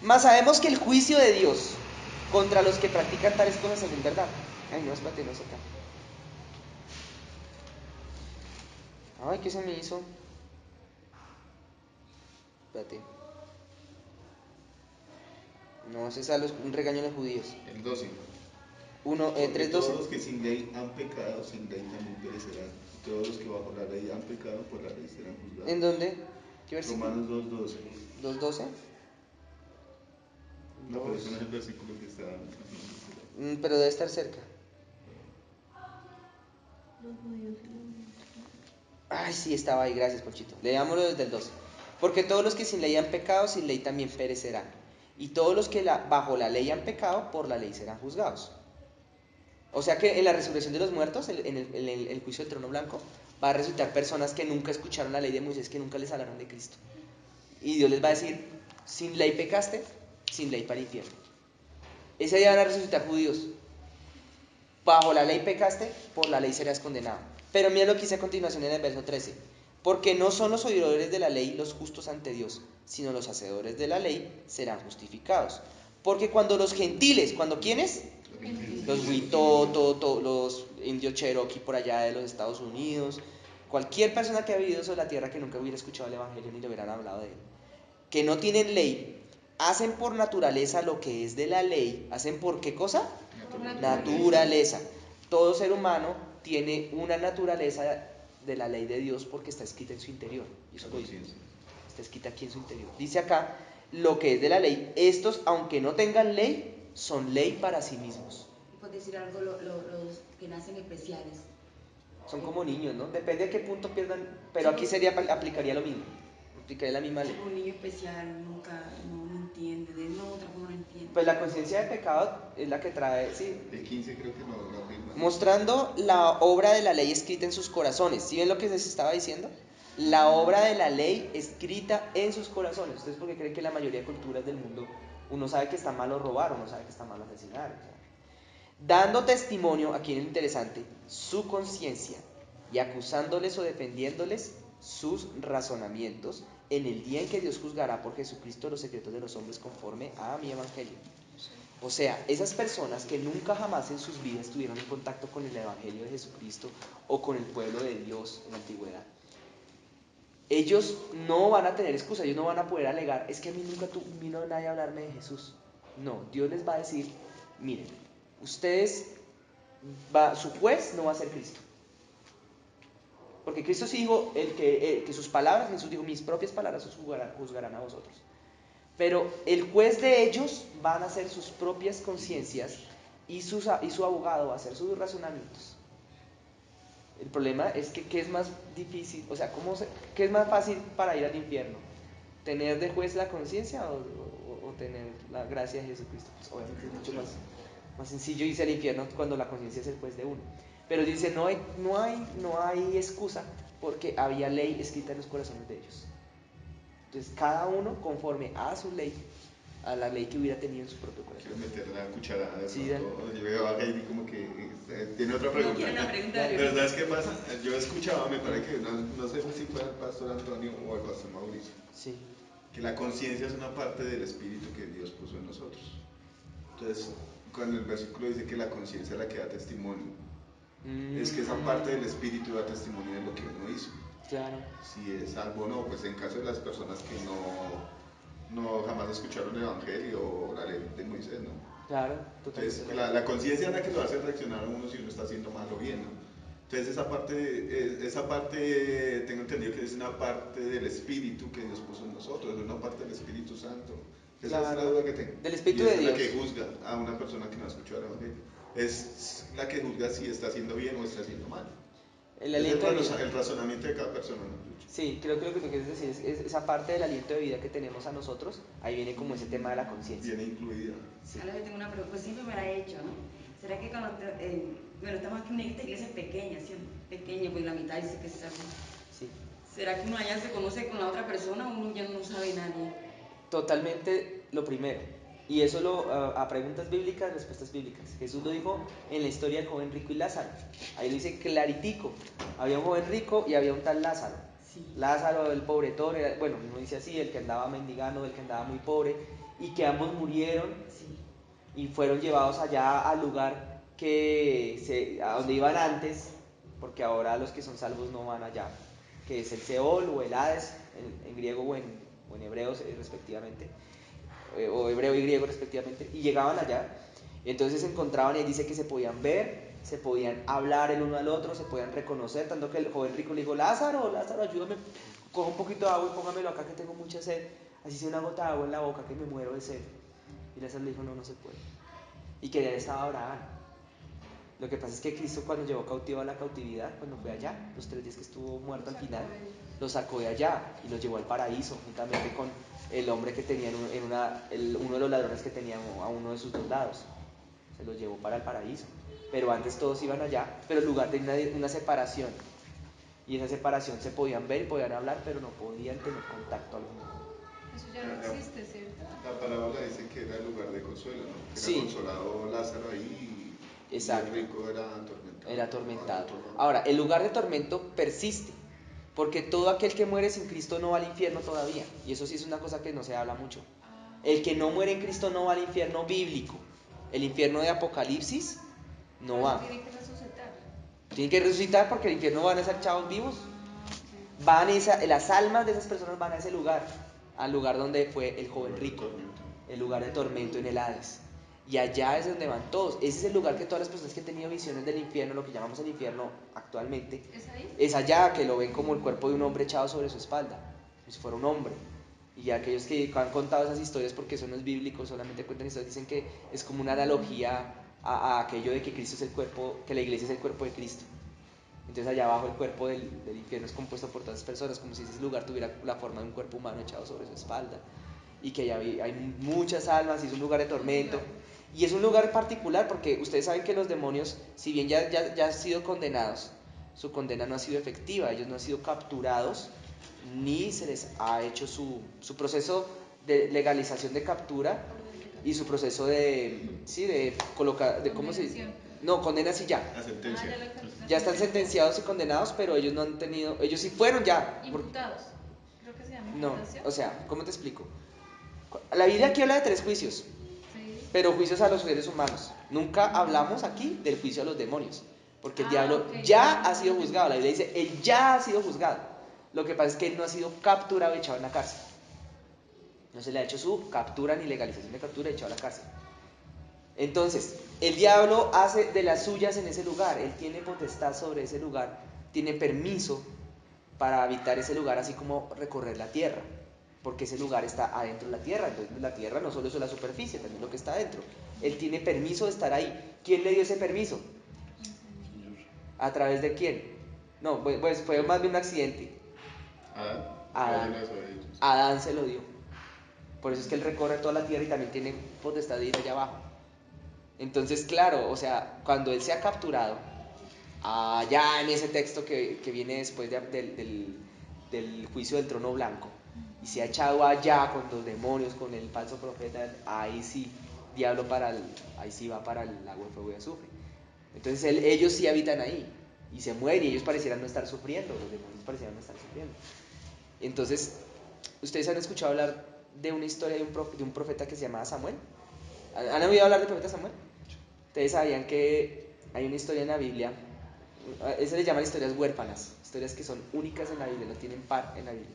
Mas sabemos que el juicio de Dios contra los que practican tales cosas según verdad. Ay, no, espérate, no es acá. Ay, ¿qué se me hizo? Espérate. No, ese es un regaño a los judíos. El 12. 3:12. Todos los que sin ley han pecado, sin ley también perecerán. Y todos los que bajo la ley han pecado, por la ley serán juzgados. ¿En dónde? ¿Qué versículo? Romanos 2:12. 2:12. No, pero ese no es el 2. versículo que está Pero debe estar cerca. Los judíos y los griegos. Ay, sí, estaba ahí, gracias, Ponchito. Leámoslo desde el 2. Porque todos los que sin ley han pecado, sin ley también perecerán. Y todos los que bajo la ley han pecado, por la ley serán juzgados. O sea que en la resurrección de los muertos, el juicio del trono blanco, va a resultar personas que nunca escucharon la ley de Moisés, que nunca les hablaron de Cristo. Y Dios les va a decir, sin ley pecaste, sin ley para el infierno. Ese día van a resucitar judíos. Bajo la ley pecaste, por la ley serás condenado. Pero mira lo que dice a continuación en el verso 13. Porque no son los oidores de la ley los justos ante Dios, sino los hacedores de la ley serán justificados. Porque cuando los gentiles, ¿cuando quiénes? Los Huitoto, los indios Cherokee por allá de los Estados Unidos, cualquier persona que ha vivido sobre la tierra que nunca hubiera escuchado el Evangelio ni le hubieran hablado de él, que no tienen ley, hacen por naturaleza lo que es de la ley. ¿Hacen por qué cosa? Naturaleza. Todo ser humano tiene una naturaleza de la ley de Dios porque está escrita en su interior. Y eso está escrita aquí en su interior. Dice acá, lo que es de la ley, estos, aunque no tengan ley, son ley para sí mismos. Por decir algo, los que nacen especiales. Son como niños, ¿no? Depende de qué punto pierdan, pero aquí aplicaría lo mismo. Aplicaría la misma ley. Un niño especial nunca no entiende, de una u otra forma no entiende. Pues la conciencia de pecado es la que trae, sí. El 15 creo que lo afirma. Mostrando la obra de la ley escrita en sus corazones. ¿Sí ven lo que les estaba diciendo? La obra de la ley escrita en sus corazones. ¿Ustedes por qué creen que en la mayoría de culturas del mundo uno sabe que está malo robar, uno sabe que está malo asesinar? O sea, dando testimonio, aquí es interesante, su conciencia y acusándoles o defendiéndoles sus razonamientos en el día en que Dios juzgará por Jesucristo los secretos de los hombres conforme a mi evangelio. O sea, esas personas que nunca jamás en sus vidas tuvieron un contacto con el evangelio de Jesucristo o con el pueblo de Dios en la antigüedad, ellos no van a tener excusa, ellos no van a poder alegar, es que a mí nunca vino nadie a hablarme de Jesús. No, Dios les va a decir, miren, ustedes, su juez no va a ser Cristo. Porque Cristo sí dijo que sus palabras, Jesús dijo, mis propias palabras os juzgarán a vosotros. Pero el juez de ellos van a ser sus propias conciencias y su abogado va a ser sus razonamientos. El problema es que ¿qué es más difícil? O sea, ¿qué es más fácil para ir al infierno? ¿Tener de juez la conciencia o tener la gracia de Jesucristo? Pues obviamente es mucho más sencillo irse al infierno cuando la conciencia es el juez de uno. Pero dice, no hay excusa porque había ley escrita en los corazones de ellos. Entonces cada uno conforme a su ley, a la ley que hubiera tenido en su propio corazón. Quiero meter la cucharada de Sí, pronto. Yo veo a Heidi como que tiene otra pregunta. No quiere una pregunta de Pero ¿sabes qué pasa? Yo he escuchado, me parece que no sé si fue el pastor Antonio o el pastor Mauricio, Sí. que la conciencia es una parte del espíritu que Dios puso en nosotros. Entonces, cuando el versículo dice que la conciencia es la que da testimonio, es que esa parte del espíritu da testimonio de lo que uno hizo. Claro. Si es salvo o no, pues en caso de las personas que no jamás escucharon el evangelio o la ley de Moisés, ¿no? Claro, totalmente. Entonces, la conciencia es la que lo hace reaccionar a uno si uno está haciendo mal o bien, ¿no? Entonces, esa parte, tengo entendido que es una parte del espíritu que Dios puso en nosotros, es una parte del Espíritu Santo. Esa es la duda que tengo. Del Espíritu Y esa de es Dios. la que juzga a una persona que no ha escuchado el evangelio. Es la que juzga si está haciendo bien o está haciendo mal. El Es aliento de vida. el razonamiento de cada persona, ¿no? Sí, creo que lo que tú quieres decir es esa parte del aliento de vida que tenemos a nosotros, ahí viene como ese tema de la conciencia. Viene incluida. Sí. Ahora yo tengo una pregunta, pues siempre me la he hecho, ¿no? ¿Será que cuando, bueno, estamos aquí en esta iglesia pequeña, ¿sí? Pequeña, pues la mitad dice que es así. Sí. ¿Será que uno allá se conoce con la otra persona o uno ya no sabe nadie? Totalmente lo primero. Y eso a preguntas bíblicas, respuestas bíblicas. Jesús lo dijo en la historia del joven rico y Lázaro. Ahí lo dice claritico. Había un joven rico y había un tal Lázaro. Sí. Lázaro, el pobretón, bueno, uno dice así, el que andaba mendigando, el que andaba muy pobre, y que ambos murieron Sí. y fueron llevados allá al lugar a donde iban antes, porque ahora los que son salvos no van allá, que es el Seol o el Hades, en griego o en hebreo respectivamente, o hebreo y griego respectivamente, y llegaban allá, y entonces se encontraban y dice que se podían ver, se podían hablar el uno al otro, se podían reconocer, tanto que el joven rico le dijo, Lázaro, Lázaro, ayúdame, coja un poquito de agua y póngamelo acá que tengo mucha sed, así sea una gota de agua en la boca que me muero de sed. Y Lázaro le dijo, no, no se puede. Y que allá estaba Abraham. Lo que pasa es que Cristo cuando llevó cautivo a la cautividad, cuando fue allá, los 3 días que estuvo muerto al final, lo sacó de allá y lo llevó al paraíso, juntamente con el hombre que tenía uno de los ladrones que tenía a uno de sus 2 lados. Se los llevó para el paraíso. Pero antes todos iban allá, pero el lugar tenía una separación. Y esa separación se podían ver y podían hablar, pero no podían tener contacto alguno. Eso ya no existe, ¿cierto? La parábola dice que era el lugar de consuelo, ¿no? Que Sí. era consolado Lázaro ahí y Exacto. el rico era atormentado. Era atormentado. Ahora, el lugar de tormento persiste, porque todo aquel que muere sin Cristo no va al infierno todavía. Y eso sí es una cosa que no se habla mucho. El que no muere en Cristo no va al infierno bíblico. El infierno de Apocalipsis no va. Tiene que resucitar. Tienen que resucitar porque el infierno van a ser chavos vivos. Las almas de esas personas van a ese lugar, al lugar donde fue el joven rico, el lugar de tormento en el Hades. Y allá es donde van todos. Ese es el lugar que todas las personas que han tenido visiones del infierno, lo que llamamos el infierno actualmente, ¿Es ahí? es allá, que lo ven como el cuerpo de un hombre echado sobre su espalda, como si fuera un hombre. Y aquellos que han contado esas historias, porque eso no es bíblico, solamente cuentan historias, dicen que es como una analogía a aquello de que Cristo es el cuerpo, que la iglesia es el cuerpo de Cristo. Entonces allá abajo el cuerpo del infierno es compuesto por todas las personas, como si ese lugar tuviera la forma de un cuerpo humano echado sobre su espalda. Y que allá hay muchas almas y es un lugar de tormento. Y es un lugar particular porque ustedes saben que los demonios, si bien ya han sido condenados, su condena no ha sido efectiva, ellos no han sido capturados, ni se les ha hecho su proceso de legalización de captura y su proceso de colocar, de ¿cómo se dice? No, condena sí ya. La sentencia. Ya están sentenciados y condenados, pero ellos no han tenido, ellos sí fueron ya. Imputados. Creo que se llama No, imputación. o sea, ¿cómo te explico? La Biblia aquí habla de 3 juicios, Sí. pero juicios a los seres humanos. Nunca hablamos aquí del juicio a los demonios, porque el diablo Ok. ya ha sido juzgado. La Biblia dice, él ya ha sido juzgado. Lo que pasa es que él no ha sido capturado y echado en la cárcel. No se le ha hecho su captura ni legalización de captura y echado a la cárcel. Entonces, el diablo hace de las suyas en ese lugar. Él tiene potestad sobre ese lugar, tiene permiso para habitar ese lugar, así como recorrer la tierra, porque ese lugar está adentro de la tierra. Entonces la tierra no solo es la superficie, también lo que está adentro. Él tiene permiso de estar ahí. ¿Quién le dio ese permiso? ¿A través de quién? No, pues fue más bien un accidente. Adán. Adán se lo dio. Por eso es que él recorre toda la tierra y también tiene potestad de ir allá abajo. Entonces, claro, o sea, cuando él se ha capturado, allá en ese texto que viene después del juicio del trono blanco, y se ha echado allá con los demonios, con el falso profeta, ahí sí, diablo ahí sí va para el lago de fuego y azufre. Entonces ellos sí habitan ahí, y se mueren, y ellos parecieran no estar sufriendo, los demonios parecieran no estar sufriendo. Entonces, ¿ustedes han escuchado hablar de una historia de un profeta que se llamaba Samuel? ¿Han oído hablar del profeta Samuel? Ustedes sabían que hay una historia en la Biblia, eso le llaman historias huérfanas, historias que son únicas en la Biblia, no tienen par en la Biblia,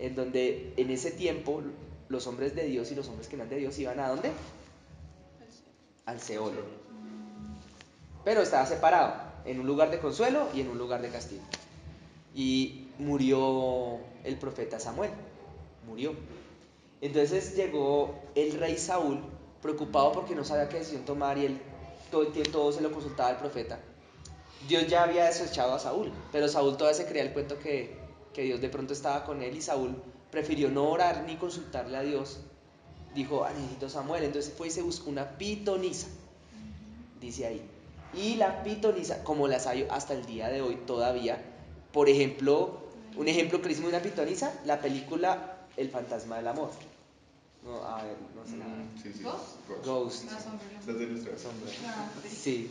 en donde en ese tiempo los hombres de Dios y los hombres que no eran de Dios iban ¿a dónde? Al Seol. Pero estaba separado, en un lugar de consuelo y en un lugar de castigo. Y murió el profeta Samuel, murió. Entonces llegó el rey Saúl, preocupado porque no sabía qué decisión tomar, y él todo el tiempo todo se lo consultaba al profeta. Dios ya había desechado a Saúl, pero Saúl todavía se creía el cuento que Dios de pronto estaba con él, y Saúl prefirió no orar ni consultarle a Dios. Dijo, necesito Samuel. Entonces fue y se buscó una pitonisa, dice ahí. Y la pitonisa, como las hay hasta el día de hoy todavía, por ejemplo, un ejemplo clarísimo de una pitonisa, la película El fantasma del amor. No, a ver, no sé nada. Sí, sí. ¿Ghost? Ghost. La sombra. Las de nuestra. La sombra. Ah, sí.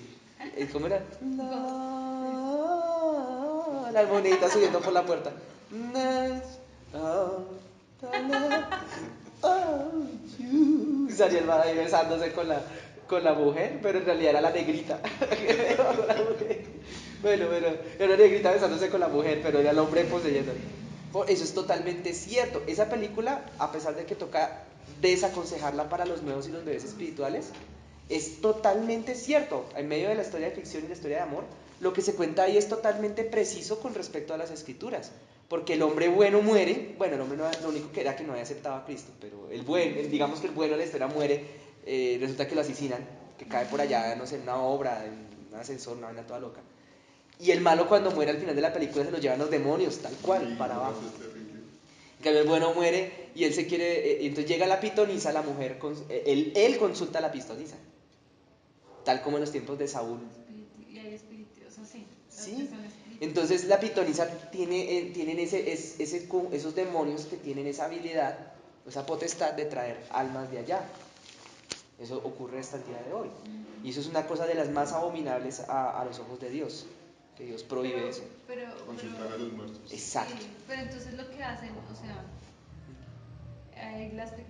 Sí. ¿Cómo era? Las moneditas subiendo por la puerta. Salió el man ahí besándose con la mujer, pero en realidad era la negrita. Bueno, era la negrita besándose con la mujer, pero era el hombre poseyendo. Eso es totalmente cierto. Esa película, a pesar de que toca desaconsejarla para los nuevos y los bebés espirituales, es totalmente cierto. En medio de la historia de ficción y la historia de amor, lo que se cuenta ahí es totalmente preciso con respecto a las escrituras. Porque el hombre bueno muere, bueno, el hombre no, lo único que era que no había aceptado a Cristo, pero el bueno, digamos que el bueno de la historia muere, resulta que lo asesinan, que cae por allá, no sé, en una obra, en un ascensor, una vaina toda loca. Y el malo cuando muere al final de la película se lo llevan los demonios, tal cual, para abajo. Eso es terrible. En cambio el bueno muere y él se quiere, entonces llega la pitonisa, la mujer, él consulta a la pitonisa, tal como en los tiempos de Saúl. Y hay espíritus, o sea, sí. Las Sí. que son espíritus. Entonces la pitonisa tienen esos demonios que tienen esa habilidad, esa potestad de traer almas de allá. Eso ocurre hasta el día de hoy. Y eso es una cosa de las más abominables a los ojos de Dios, que Dios prohíbe eso. Consultar a los muertos. Exacto. Sí, pero entonces lo que hacen, o sea,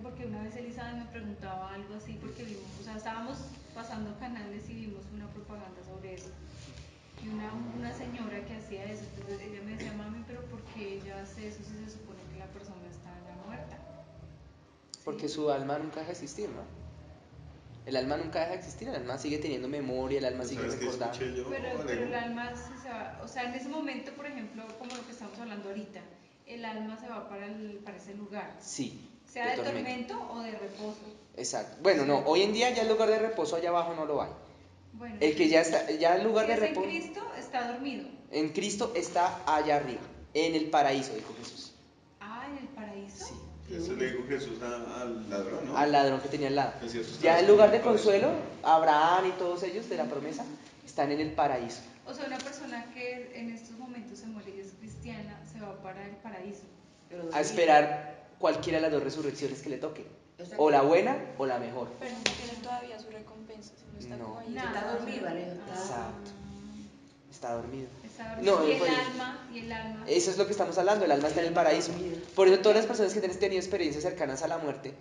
porque una vez Elizabeth me preguntaba algo así, porque vimos, o sea, estábamos pasando canales y vimos una propaganda sobre eso. Y una señora que hacía eso, entonces ella me decía, mami, pero ¿por qué ella hace eso si se supone que la persona está ya muerta? Porque ¿Sí? su alma nunca deja de existir, ¿no? El alma nunca deja de existir, el alma sigue teniendo memoria, el alma Pues, sigue ¿sabes qué recordando. escuché yo, Pero Alejo? el alma se va, o sea, en ese momento, por ejemplo, como lo que estamos hablando ahorita, el alma se va para ese lugar, Sí, sea de tormento o de reposo. Exacto. Bueno, no, hoy en día ya el lugar de reposo allá abajo no lo hay. Bueno, El que ya está, ya el lugar si de es en reposo Cristo, está dormido. en Cristo está allá arriba, en el paraíso, dijo Jesús. Ah, en el paraíso. Sí. Eso le dijo Jesús al ladrón, ¿no? Al ladrón que tenía al lado. Es cierto, Ya estabas el con lugar el de paraíso. consuelo, Abraham y todos ellos de la promesa, están en el paraíso. O sea, una persona que en estos momentos se muere y es cristiana, se va para el paraíso. Pero A dormido. esperar cualquiera de las dos resurrecciones que le toque. Exacto. O la buena o la mejor. Pero no tiene todavía su recompensa, sino está No. como ahí. Nada, Está o sea, dormido, Alejo. Exacto. Está dormido. está dormido. No, Y el pues, alma, y el alma. eso es lo que estamos hablando, el alma está en el paraíso. Por eso todas las personas que han tenido experiencias cercanas a la muerte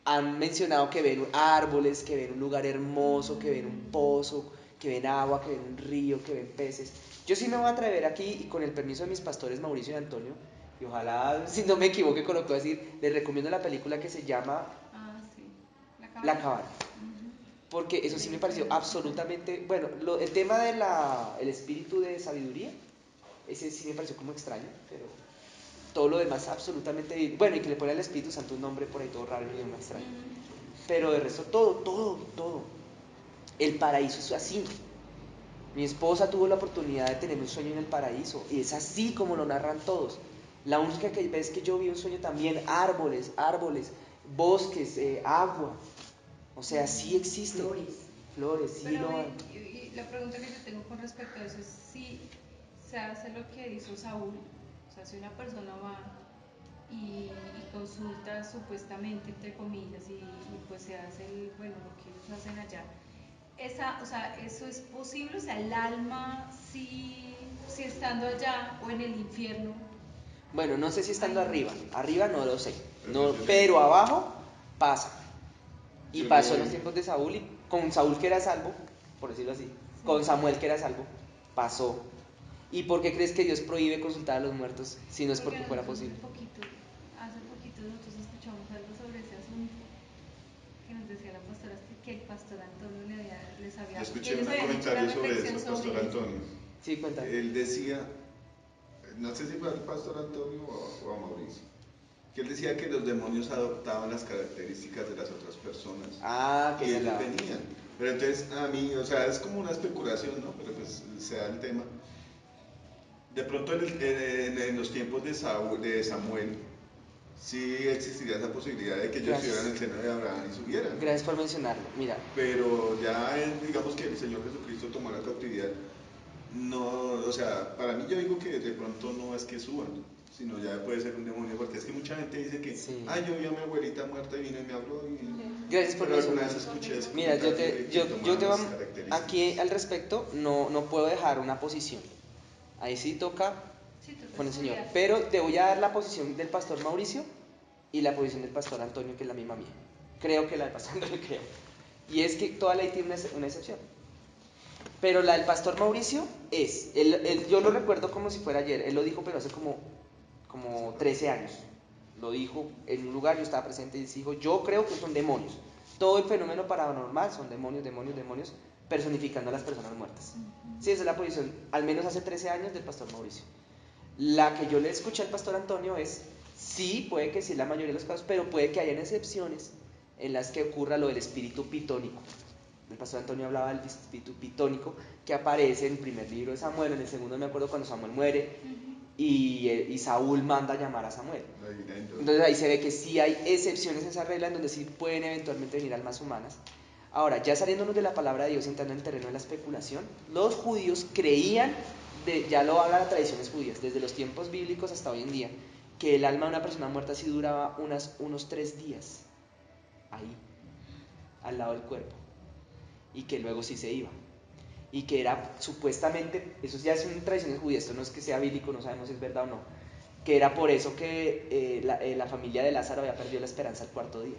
han mencionado que ven árboles, que ven un lugar hermoso, que ven un pozo, que ven agua, que ven un río, que ven peces. Yo sí me voy a atrever aquí y con el permiso de mis pastores Mauricio y Antonio, y ojalá, si no me equivoque con lo que voy a decir, les recomiendo la película que se llama Ah, sí. La Cabana. Ujú. Porque eso sí me pareció absolutamente, bueno, el tema del espíritu de sabiduría, ese sí me pareció como extraño, pero todo lo demás absolutamente, bueno, y que le pone al Espíritu Santo un nombre por ahí todo raro y muy extraño. Pero de resto todo. El paraíso es así. Mi esposa tuvo la oportunidad de tener un sueño en el paraíso y es así como lo narran todos. La única vez que yo vi un sueño también, árboles, bosques, agua. O sea, sí existe. Flores, sí Pero lo hay. y la pregunta que yo tengo con respecto a eso es si se hace lo que hizo Saúl, o sea, si una persona va y consulta supuestamente, entre comillas, y pues se hace bueno, lo que ellos hacen allá, o sea, eso es posible, o sea, el alma, si estando allá o en el infierno, Bueno, no sé si estando Ay. arriba no lo sé, Pero no, yo le- pero abajo pasa. Y Yo pasó en le- los tiempos de Saúl y con Saúl que era salvo, por decirlo así, con Samuel que era salvo, pasó. ¿Y por qué crees que Dios prohíbe consultar a los muertos si no es porque fuera nosotros posible? hace poquito nosotros escuchamos algo sobre ese asunto, que nos decía la pastora que el pastor Antonio Yo que escuché ellos un habían hecho una comentario sobre reflexión eso, Pastor sobre eso. Antonio. Sí, cuenta. Él decía, no sé si fue al Pastor Antonio o a Mauricio, que él decía que los demonios adoptaban las características de las otras personas Ah, que y es ellos verdad. venían. Pero entonces a mí, o sea, es como una especulación, ¿no? Pero pues se da el tema. De pronto en los tiempos de Samuel, sí existiría esa posibilidad de que ellos estuvieran en el Gracias. seno de Abraham y subieran, ¿no? Gracias por mencionarlo. Mira, Pero ya digamos que el Señor Jesucristo tomó la cautividad. No, o sea, para mí yo digo que de pronto no es que suban, sino ya puede ser un demonio, porque es que mucha gente dice que, sí. ay, yo vi a mi abuelita muerta y vino y me habló, Gracias por pero alguna vez mencionarlo. escuché ese Mira, comentario de que yo tomaban te las voy aquí características. al respecto, no puedo dejar una posición. Ahí sí toca Sí, toca con el Señor. estudiar. Pero te voy a dar la posición del pastor Mauricio y la posición del pastor Antonio, que es la misma mía. Creo que la del pastor Antonio, creo. Y es que toda ley tiene una excepción. Pero la del pastor Mauricio yo lo recuerdo como si fuera ayer. Él lo dijo, pero hace como 13 años. Lo dijo en un lugar, yo estaba presente y dijo, yo creo que son demonios. Todo el fenómeno paranormal son demonios, personificando a las personas muertas. Sí, esa es la posición, al menos hace 13 años, del pastor Mauricio. La que yo le escuché al pastor Antonio es, sí, puede que sí en la mayoría de los casos, pero puede que hayan excepciones en las que ocurra lo del espíritu pitónico. El pastor Antonio hablaba del espíritu pitónico que aparece en el primer libro de Samuel, en el segundo me acuerdo cuando Samuel muere y Saúl manda a llamar a Samuel. Entonces ahí se ve que sí hay excepciones a esa regla en donde sí pueden eventualmente venir almas humanas. Ahora, ya saliéndonos de la palabra de Dios, entrando en el terreno de la especulación, los judíos creían, ya lo hablan las tradiciones judías, desde los tiempos bíblicos hasta hoy en día, que el alma de una persona muerta sí duraba unos 3 días ahí, al lado del cuerpo, y que luego sí se iba. Y que era supuestamente, eso ya es una tradición judía, esto no es que sea bíblico, no sabemos si es verdad o no, que era por eso que la familia de Lázaro había perdido la esperanza al 4.º día,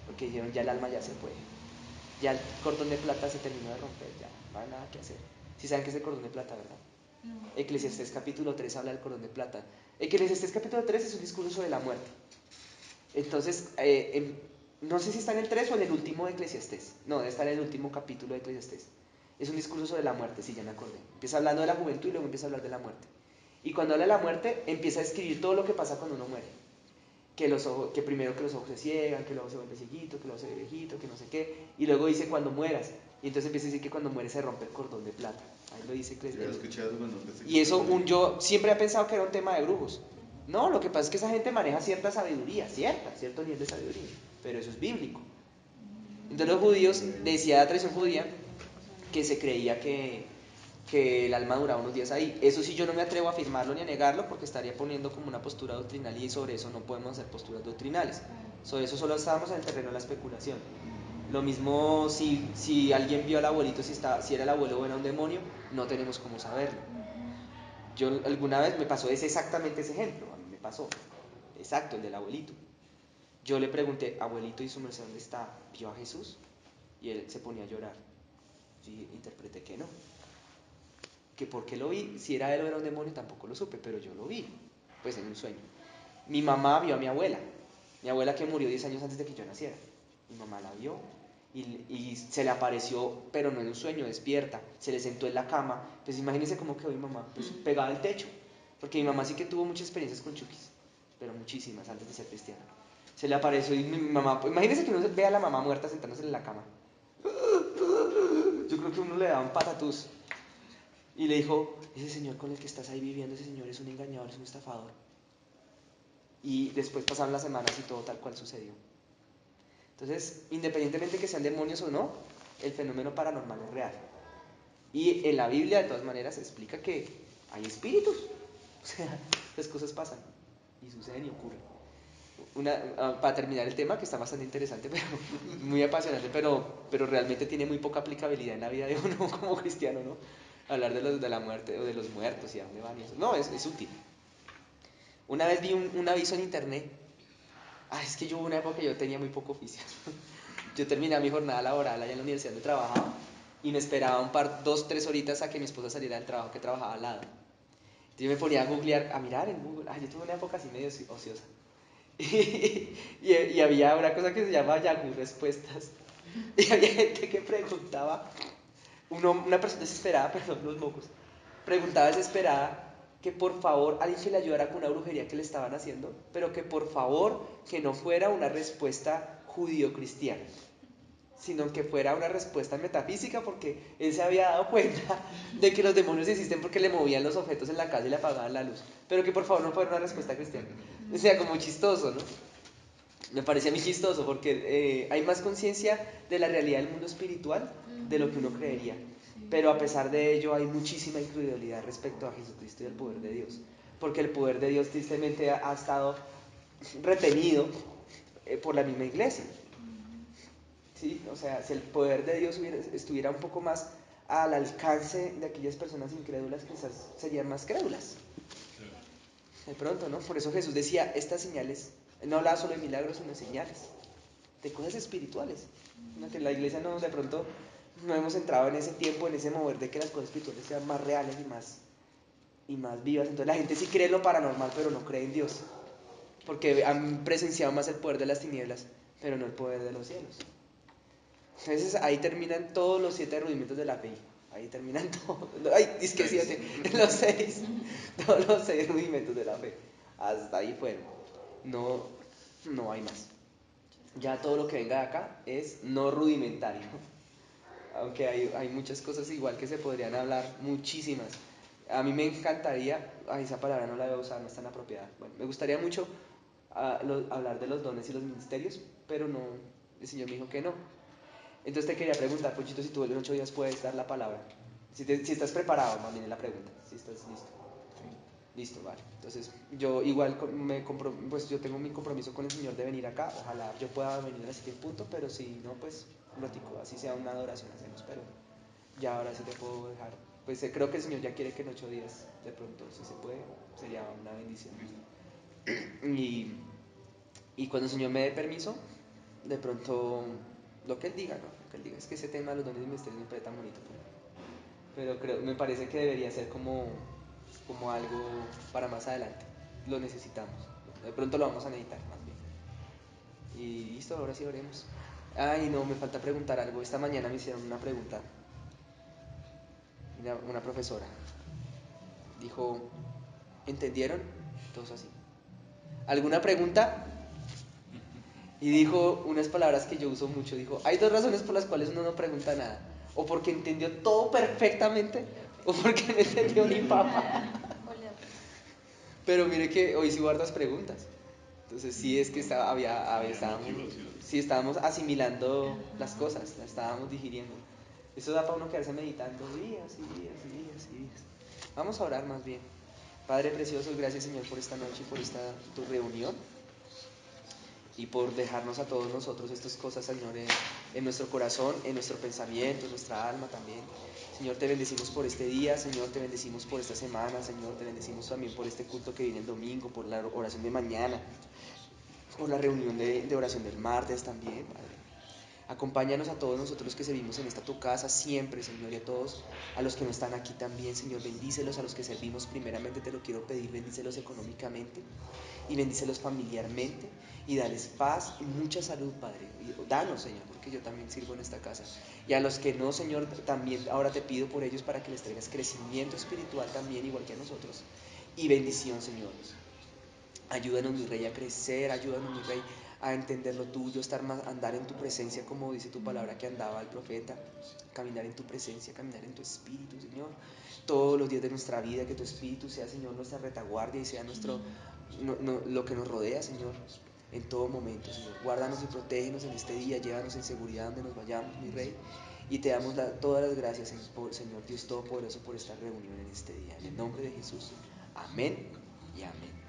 porque dijeron ya el alma ya se fue, ya el cordón de plata se terminó de romper, ya no hay nada que hacer. ¿Sí saben qué es el cordón de plata, verdad? No. Eclesiastés capítulo 3 habla del cordón de plata. Eclesiastés capítulo 3 es un discurso sobre la muerte. Entonces, no sé si está en el 3 o en el último de Eclesiastés. No, debe estar en el último capítulo de Eclesiastés. Es un discurso sobre la muerte, sí, ya me acordé. Empieza hablando de la juventud y luego empieza a hablar de la muerte. Y cuando habla de la muerte, empieza a describir todo lo que pasa cuando uno muere. Que primero que los ojos se ciegan, que luego se vuelve cieguito, que luego se ve viejito, que no sé qué. Y luego dice cuando mueras. Y entonces empieza a decir que cuando mueres se rompe el cordón de plata. Ahí lo dice y eso yo siempre he pensado que era un tema de brujos. No, lo que pasa es que esa gente maneja cierta sabiduría, cierto nivel de sabiduría. Pero eso es bíblico. Entonces los judíos, decía la tradición judía, que se creía que el alma duraba unos días ahí. Eso sí yo no me atrevo a afirmarlo ni a negarlo porque estaría poniendo como una postura doctrinal y sobre eso no podemos hacer posturas doctrinales. Sobre eso solo estábamos en el terreno de la especulación. Lo mismo si alguien vio al abuelito, si era el abuelo o era un demonio, no tenemos cómo saberlo. Yo alguna vez me pasó exactamente ese ejemplo, a mí me pasó, exacto, el del abuelito. Yo le pregunté, abuelito, ¿y su merced dónde está? ¿Vio a Jesús? Y él se ponía a llorar. Yo interpreté que no. Que porque lo vi, si era él o era un demonio tampoco lo supe, pero yo lo vi, pues en un sueño. Mi mamá vio a mi abuela que murió 10 años antes de que yo naciera. Mi mamá la vio y se le apareció, pero no en un sueño, despierta. Se le sentó en la cama. Pues imagínense cómo quedó mi mamá, pues pegada al techo. Porque mi mamá sí que tuvo muchas experiencias con chukis, pero muchísimas antes de ser cristiana. Se le apareció y mi mamá, imagínense que uno ve a la mamá muerta sentándose en la cama. Yo creo que uno le da un patatús. Y le dijo, ese señor con el que estás ahí viviendo, ese señor es un engañador, es un estafador. Y después pasaron las semanas y todo tal cual sucedió. Entonces, independientemente que sean demonios o no, el fenómeno paranormal es real. Y en la Biblia, de todas maneras, se explica que hay espíritus. O sea, las cosas pasan y suceden y ocurren. Para terminar el tema, que está bastante interesante, pero muy apasionante, pero realmente tiene muy poca aplicabilidad en la vida de uno como cristiano, ¿no? Hablar de la muerte o de los muertos y a dónde van y eso. No, es útil. Una vez vi un aviso en internet. Es que yo hubo una época que yo tenía muy poco oficio. Yo terminé mi jornada laboral allá en la universidad donde trabajaba y me esperaba 2, 3 horitas a que mi esposa saliera del trabajo que trabajaba al lado. Entonces yo me ponía a googlear, a mirar en Google. Yo tuve una época así medio ociosa. Y había una cosa que se llama Yahoo Respuestas. Y había gente que preguntaba, una persona desesperada, perdón, los mocos, preguntaba desesperada que por favor alguien que le ayudara con una brujería que le estaban haciendo, pero que por favor que no fuera una respuesta judío-cristiana, sino que fuera una respuesta metafísica, porque él se había dado cuenta de que los demonios existen porque le movían los objetos en la casa y le apagaban la luz, pero que por favor no fuera una respuesta cristiana. O sea, como chistoso, ¿no? Me parece a mí chistoso porque hay más conciencia de la realidad del mundo espiritual de lo que uno creería. Pero a pesar de ello hay muchísima incredulidad respecto a Jesucristo y al poder de Dios. Porque el poder de Dios tristemente ha estado retenido por la misma iglesia. ¿Sí? O sea, si el poder de Dios estuviera un poco más al alcance de aquellas personas incrédulas, quizás serían más crédulas. De pronto, ¿no? Por eso Jesús decía, estas señales, no hablaba solo de milagros, sino de señales, de cosas espirituales. ¿No? Que en la iglesia no, de pronto no hemos entrado en ese tiempo, en ese mover de que las cosas espirituales sean más reales y más vivas. Entonces la gente sí cree en lo paranormal, pero no cree en Dios. Porque han presenciado más el poder de las tinieblas, pero no el poder de los cielos. Entonces ahí terminan todos los 7 rudimentos de la fe. ahí terminan todos. Ay, es que 7, los 6, todos los 6 rudimentos de la fe. Hasta ahí fueron. No, no hay más. Ya todo lo que venga de acá es no rudimentario. Aunque hay muchas cosas igual que se podrían hablar, muchísimas. A mí me encantaría, esa palabra no la debo usar, no es tan apropiada. Bueno, me gustaría mucho hablar de los dones y los ministerios, pero no, el Señor me dijo que no. Entonces te quería preguntar, Pochito, si tú en 8 días puedes dar la palabra. Si estás preparado, más bien es la pregunta, si estás listo. Listo, vale. Entonces, yo igual pues yo tengo mi compromiso con el Señor de venir acá. Ojalá yo pueda venir a las 7 en punto, pero si no, pues un ratico, así sea una adoración hacemos. Pero ya ahora sí te puedo dejar. Pues creo que el Señor ya quiere que en 8 días, de pronto, si se puede, sería una bendición. Y, y cuando el Señor me dé permiso, de pronto, lo que Él diga, ¿no? Lo que Él diga. Es que ese tema de los dones y ministerios me parece tan bonito. Pero me parece que debería ser como algo para más adelante. Lo necesitamos. De pronto lo vamos a necesitar más bien. Y listo, ahora sí oremos. Ay, no, me falta preguntar algo. Esta mañana me hicieron una pregunta. Una profesora dijo, ¿entendieron? Todos así. ¿Alguna pregunta? Y dijo unas palabras que yo uso mucho. Dijo, hay 2 razones por las cuales uno no pregunta nada. O porque entendió todo perfectamente, o porque no entendió ni papa. Pero mire que hoy sí guardas preguntas. Entonces sí es que estábamos asimilando las cosas, las estábamos digiriendo. Eso da para uno quedarse meditando días y días y días y días. Vamos a orar más bien. Padre precioso, gracias Señor por esta noche y por esta tu reunión y por dejarnos a todos nosotros estas cosas, Señor, en nuestro corazón, en nuestro pensamiento, en nuestra alma también. Señor, te bendecimos por este día, Señor, te bendecimos por esta semana, Señor, te bendecimos también por este culto que viene el domingo, por la oración de mañana, por la reunión de oración del martes también, Padre. Acompáñanos a todos nosotros los que servimos en esta tu casa siempre, Señor, y a todos a los que no están aquí también, Señor, bendícelos, a los que servimos primeramente te lo quiero pedir, bendícelos económicamente y bendícelos familiarmente y dales paz y mucha salud, Padre. Y danos, Señor, porque yo también sirvo en esta casa. Y a los que no, Señor, también ahora te pido por ellos para que les traigas crecimiento espiritual también, igual que a nosotros. Y bendición, Señor. Ayúdanos, mi Rey, a crecer, ayúdanos, mi Rey, a entender lo tuyo, andar en tu presencia, como dice tu palabra que andaba el profeta, caminar en tu presencia, caminar en tu espíritu, Señor, todos los días de nuestra vida, que tu espíritu sea, Señor, nuestra retaguardia y sea lo que nos rodea, Señor, en todo momento, Señor. Guárdanos y protégenos en este día, llévanos en seguridad donde nos vayamos, mi Rey, y te damos todas las gracias, Señor Dios Todopoderoso, por esta reunión en este día. En el nombre de Jesús. Amén y amén.